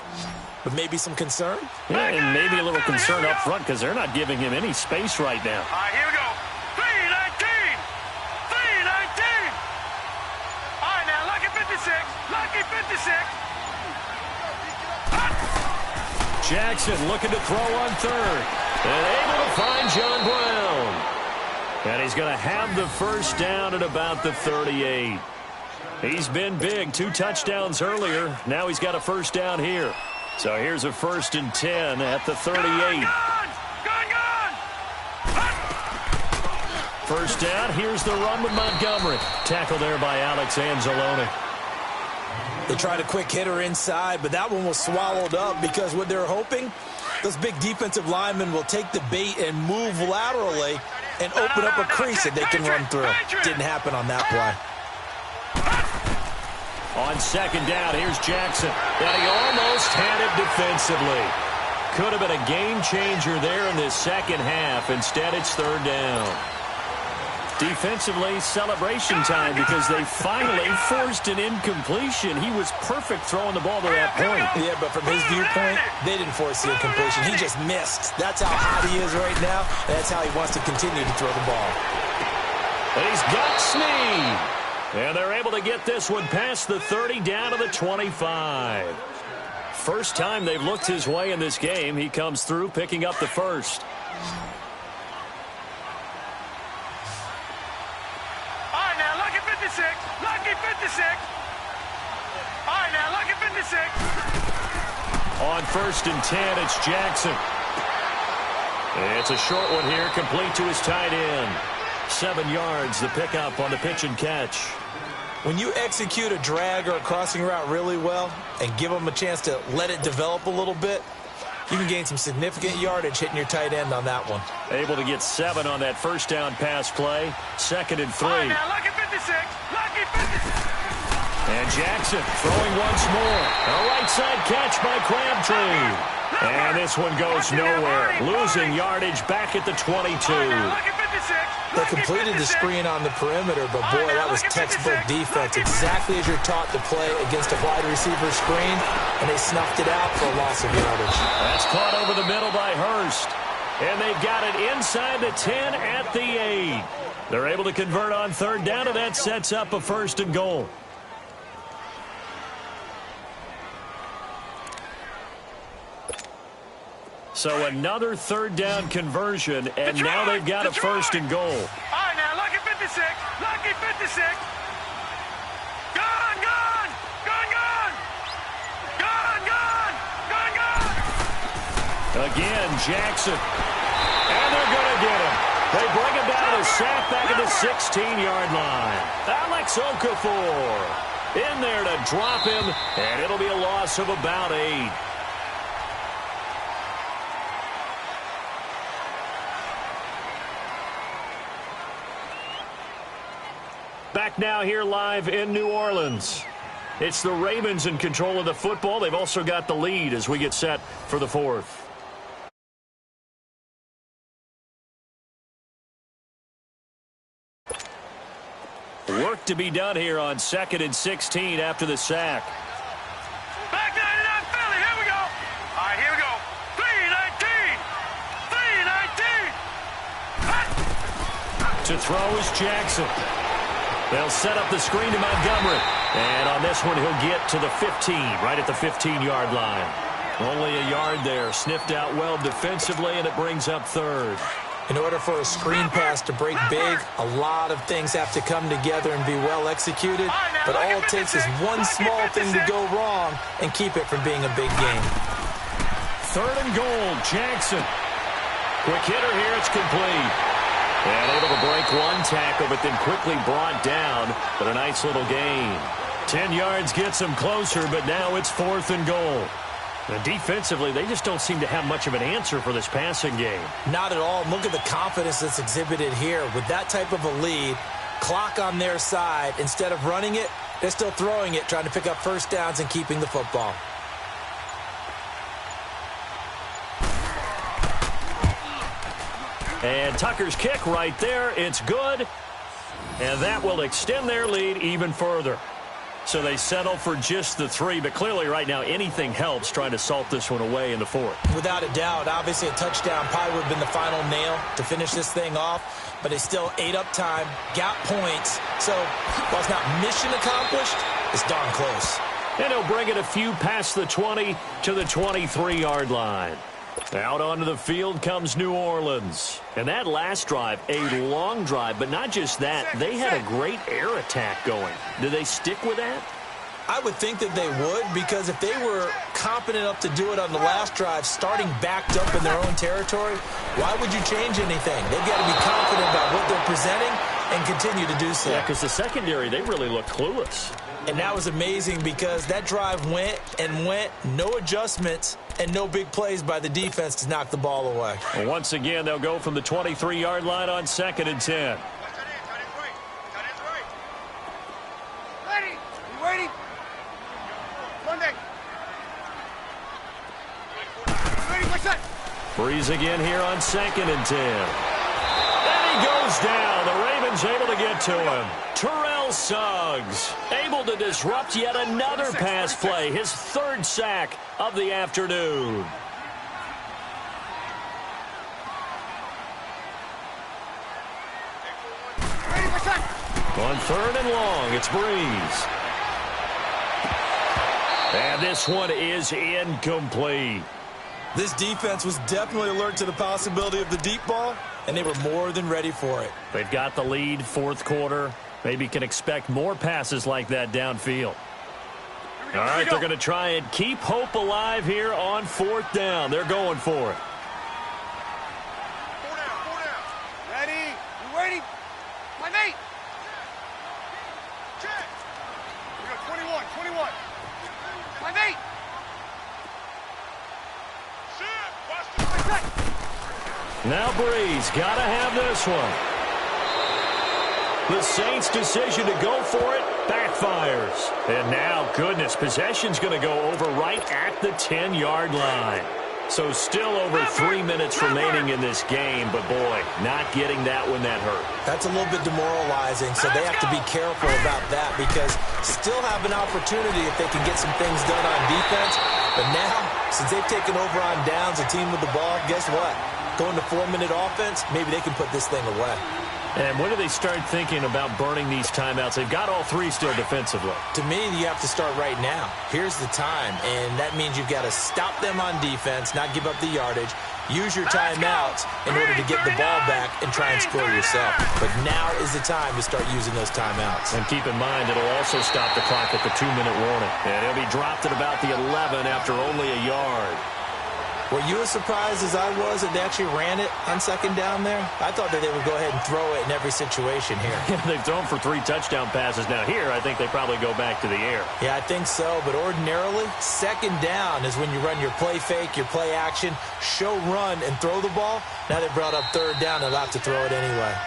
but maybe some concern. Yeah, and maybe a little concern up front because they're not giving him any space right now. All right, here we go. 319. All right, now, Lucky 56. Jackson looking to throw on 3rd. And able to find John Brown. And he's going to have the first down at about the 38. He's been big. 2 touchdowns earlier. Now he's got a first down here. So here's a 1st and 10 at the 38. Gone. First down. Here's the run with Montgomery. Tackle there by Alex Anzalone. They tried a quick hitter inside, but that one was swallowed up because what they're hoping, those big defensive linemen will take the bait and move laterally and open up a crease that they can run through. Didn't happen on that play. On second down, here's Jackson. And he almost had it defensively. Could have been a game changer there in this second half. Instead, it's 3rd down. Defensively, celebration time because they finally forced an incompletion. He was perfect throwing the ball to that point. Yeah, but from his viewpoint, they didn't force the incompletion. He just missed. That's how hot he is right now, and that's how he wants to continue to throw the ball. And he's got Snead. And they're able to get this one past the 30 down to the 25. First time they've looked his way in this game. He comes through picking up the first. Lucky 56. All right, now, Lucky 56. On 1st and 10, it's Jackson. It's a short one here, complete to his tight end. 7 yards, the pickup on the pitch and catch. When you execute a drag or a crossing route really well and give them a chance to let it develop a little bit, you can gain some significant yardage hitting your tight end on that one. Able to get 7 on that first down pass play. 2nd and 3. All right, now, Lucky 56. Lucky 56. And Jackson throwing once more. A right side catch by Crabtree. And this one goes nowhere. Losing yardage back at the 22. They completed the screen on the perimeter, but boy, that was textbook defense. Exactly as you're taught to play against a wide receiver screen, and they snuffed it out for a loss of yardage. That's caught over the middle by Hurst. And they've got it inside the 10 at the 8. They're able to convert on 3rd down, and that sets up a 1st and goal. So another 3rd down conversion, and now they've got a 1st and goal. All right, now, Lucky 56. Lucky 56. Gone. Again, Jackson. And they're going to get him. They bring him down, a sack back at the 16-yard line. Alex Okafor in there to drop him, and it'll be a loss of about 8. Back now here live in New Orleans. It's the Ravens in control of the football. They've also got the lead as we get set for the 4th. Work to be done here on 2nd and 16 after the sack. Back 99 Philly. Here we go. All right, here we go. 319. To throw is Jackson. They'll set up the screen to Montgomery. And on this one, he'll get to the 15, right at the 15-yard line. Only a yard there. Sniffed out well defensively, and it brings up third. In order for a screen pass to break big, a lot of things have to come together and be well executed. But all it takes is one small thing to go wrong and keep it from being a big game. Third and goal, Jackson. Quick hitter here, it's complete. And able to break one tackle, but then quickly brought down. But a nice little gain. 10 yards gets him closer, but now it's 4th and goal. And defensively, they just don't seem to have much of an answer for this passing game. Not at all. Look at the confidence that's exhibited here. With that type of a lead, clock on their side, instead of running it, they're still throwing it, trying to pick up first downs and keeping the football. And Tucker's kick right there. It's good. And that will extend their lead even further. So they settle for just the 3, but clearly right now anything helps trying to salt this one away in the 4th. Without a doubt, obviously a touchdown probably would have been the final nail to finish this thing off, but they still ate up time, got points, so while it's not mission accomplished, it's darn close. And he'll bring it a few past the 20 to the 23-yard line. Out onto the field comes New Orleans. And that last drive, a long drive, but not just that, they had a great air attack going. Do they stick with that? I would think that they would, because if they were competent enough to do it on the last drive, starting backed up in their own territory, why would you change anything? They've got to be confident about what they're presenting and continue to do so. Yeah, because the secondary, they really look clueless. And that was amazing because that drive went and went, no adjustments, and no big plays by the defense to knock the ball away. Well, once again, they'll go from the 23-yard line on 2nd and 10. Ready? You waiting? Monday. Ready, what's that? Breeze again here on 2nd and 10. And he goes down. The Ravens able to get to him. Terrell Suggs able to disrupt yet another pass play. His 3rd sack of the afternoon. Ready, what's that? On 3rd and long, it's Breeze. And this one is incomplete. This defense was definitely alert to the possibility of the deep ball, and they were more than ready for it. They've got the lead, 4th quarter. Maybe can expect more passes like that downfield. All right, they're going to try and keep hope alive here on 4th down. They're going for it. 4 down. Ready? You waiting? My mate. Check. We got 21. My mate. Now Breeze got to have this one. The Saints' decision to go for it backfires. And now, goodness, possession's going to go over right at the 10-yard line. So still over 3 minutes remaining in this game, but boy, not getting that one that hurt. That's a little bit demoralizing, so they have to be careful about that because still have an opportunity if they can get some things done on defense. But now, since they've taken over on downs, a team with the ball, guess what? Going to 4-minute offense, maybe they can put this thing away. And when do they start thinking about burning these timeouts? They've got all 3 still defensively. To me, you have to start right now. Here's the time, and that means you've got to stop them on defense, not give up the yardage, use your timeouts in order to get the ball back and try and score yourself. But now is the time to start using those timeouts. And keep in mind, it'll also stop the clock at the 2-minute warning. And it'll be dropped at about the 11 after only a yard. Were you as surprised as I was that they actually ran it on 2nd down there? I thought that they would go ahead and throw it in every situation here. They've thrown for 3 touchdown passes. Now here, I think they probably go back to the air. Yeah, I think so. But ordinarily, 2nd down is when you run your play fake, your play action, show run, and throw the ball. Now they brought up 3rd down. They'll have to throw it anyway.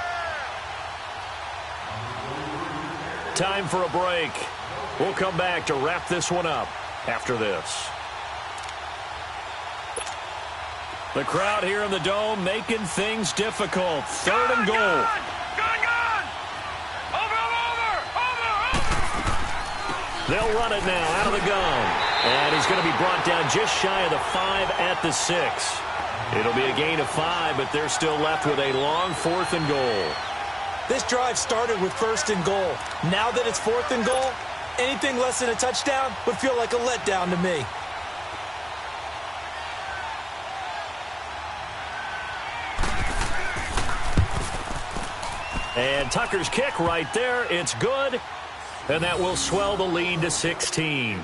Time for a break. We'll come back to wrap this one up after this. The crowd here in the Dome making things difficult. 3rd and goal. Gone! Over! They'll run it now out of the gun. And he's going to be brought down just shy of the 5 at the 6. It'll be a gain of 5, but they're still left with a long 4th and goal. This drive started with 1st and goal. Now that it's 4th and goal, anything less than a touchdown would feel like a letdown to me. And Tucker's kick right there. It's good. And that will swell the lead to 16.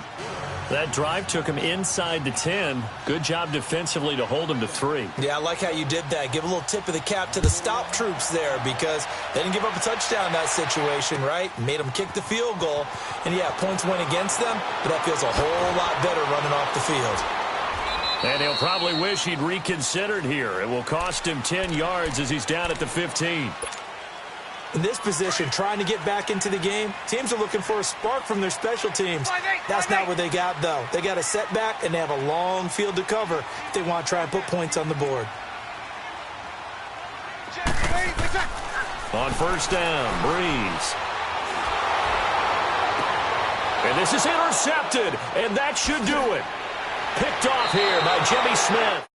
That drive took him inside the 10. Good job defensively to hold him to 3. Yeah, I like how you did that. Give a little tip of the cap to the stop troops there because they didn't give up a touchdown in that situation, right? Made them kick the field goal. And, yeah, points went against them, but that feels a whole lot better running off the field. And he'll probably wish he'd reconsidered here. It will cost him 10 yards as he's down at the 15. In this position, trying to get back into the game, teams are looking for a spark from their special teams. That's not what they got, though. They got a setback, and they have a long field to cover if they want to try and put points on the board. On 1st down, Breeze. And this is intercepted, and that should do it. Picked off here by Jimmy Smith.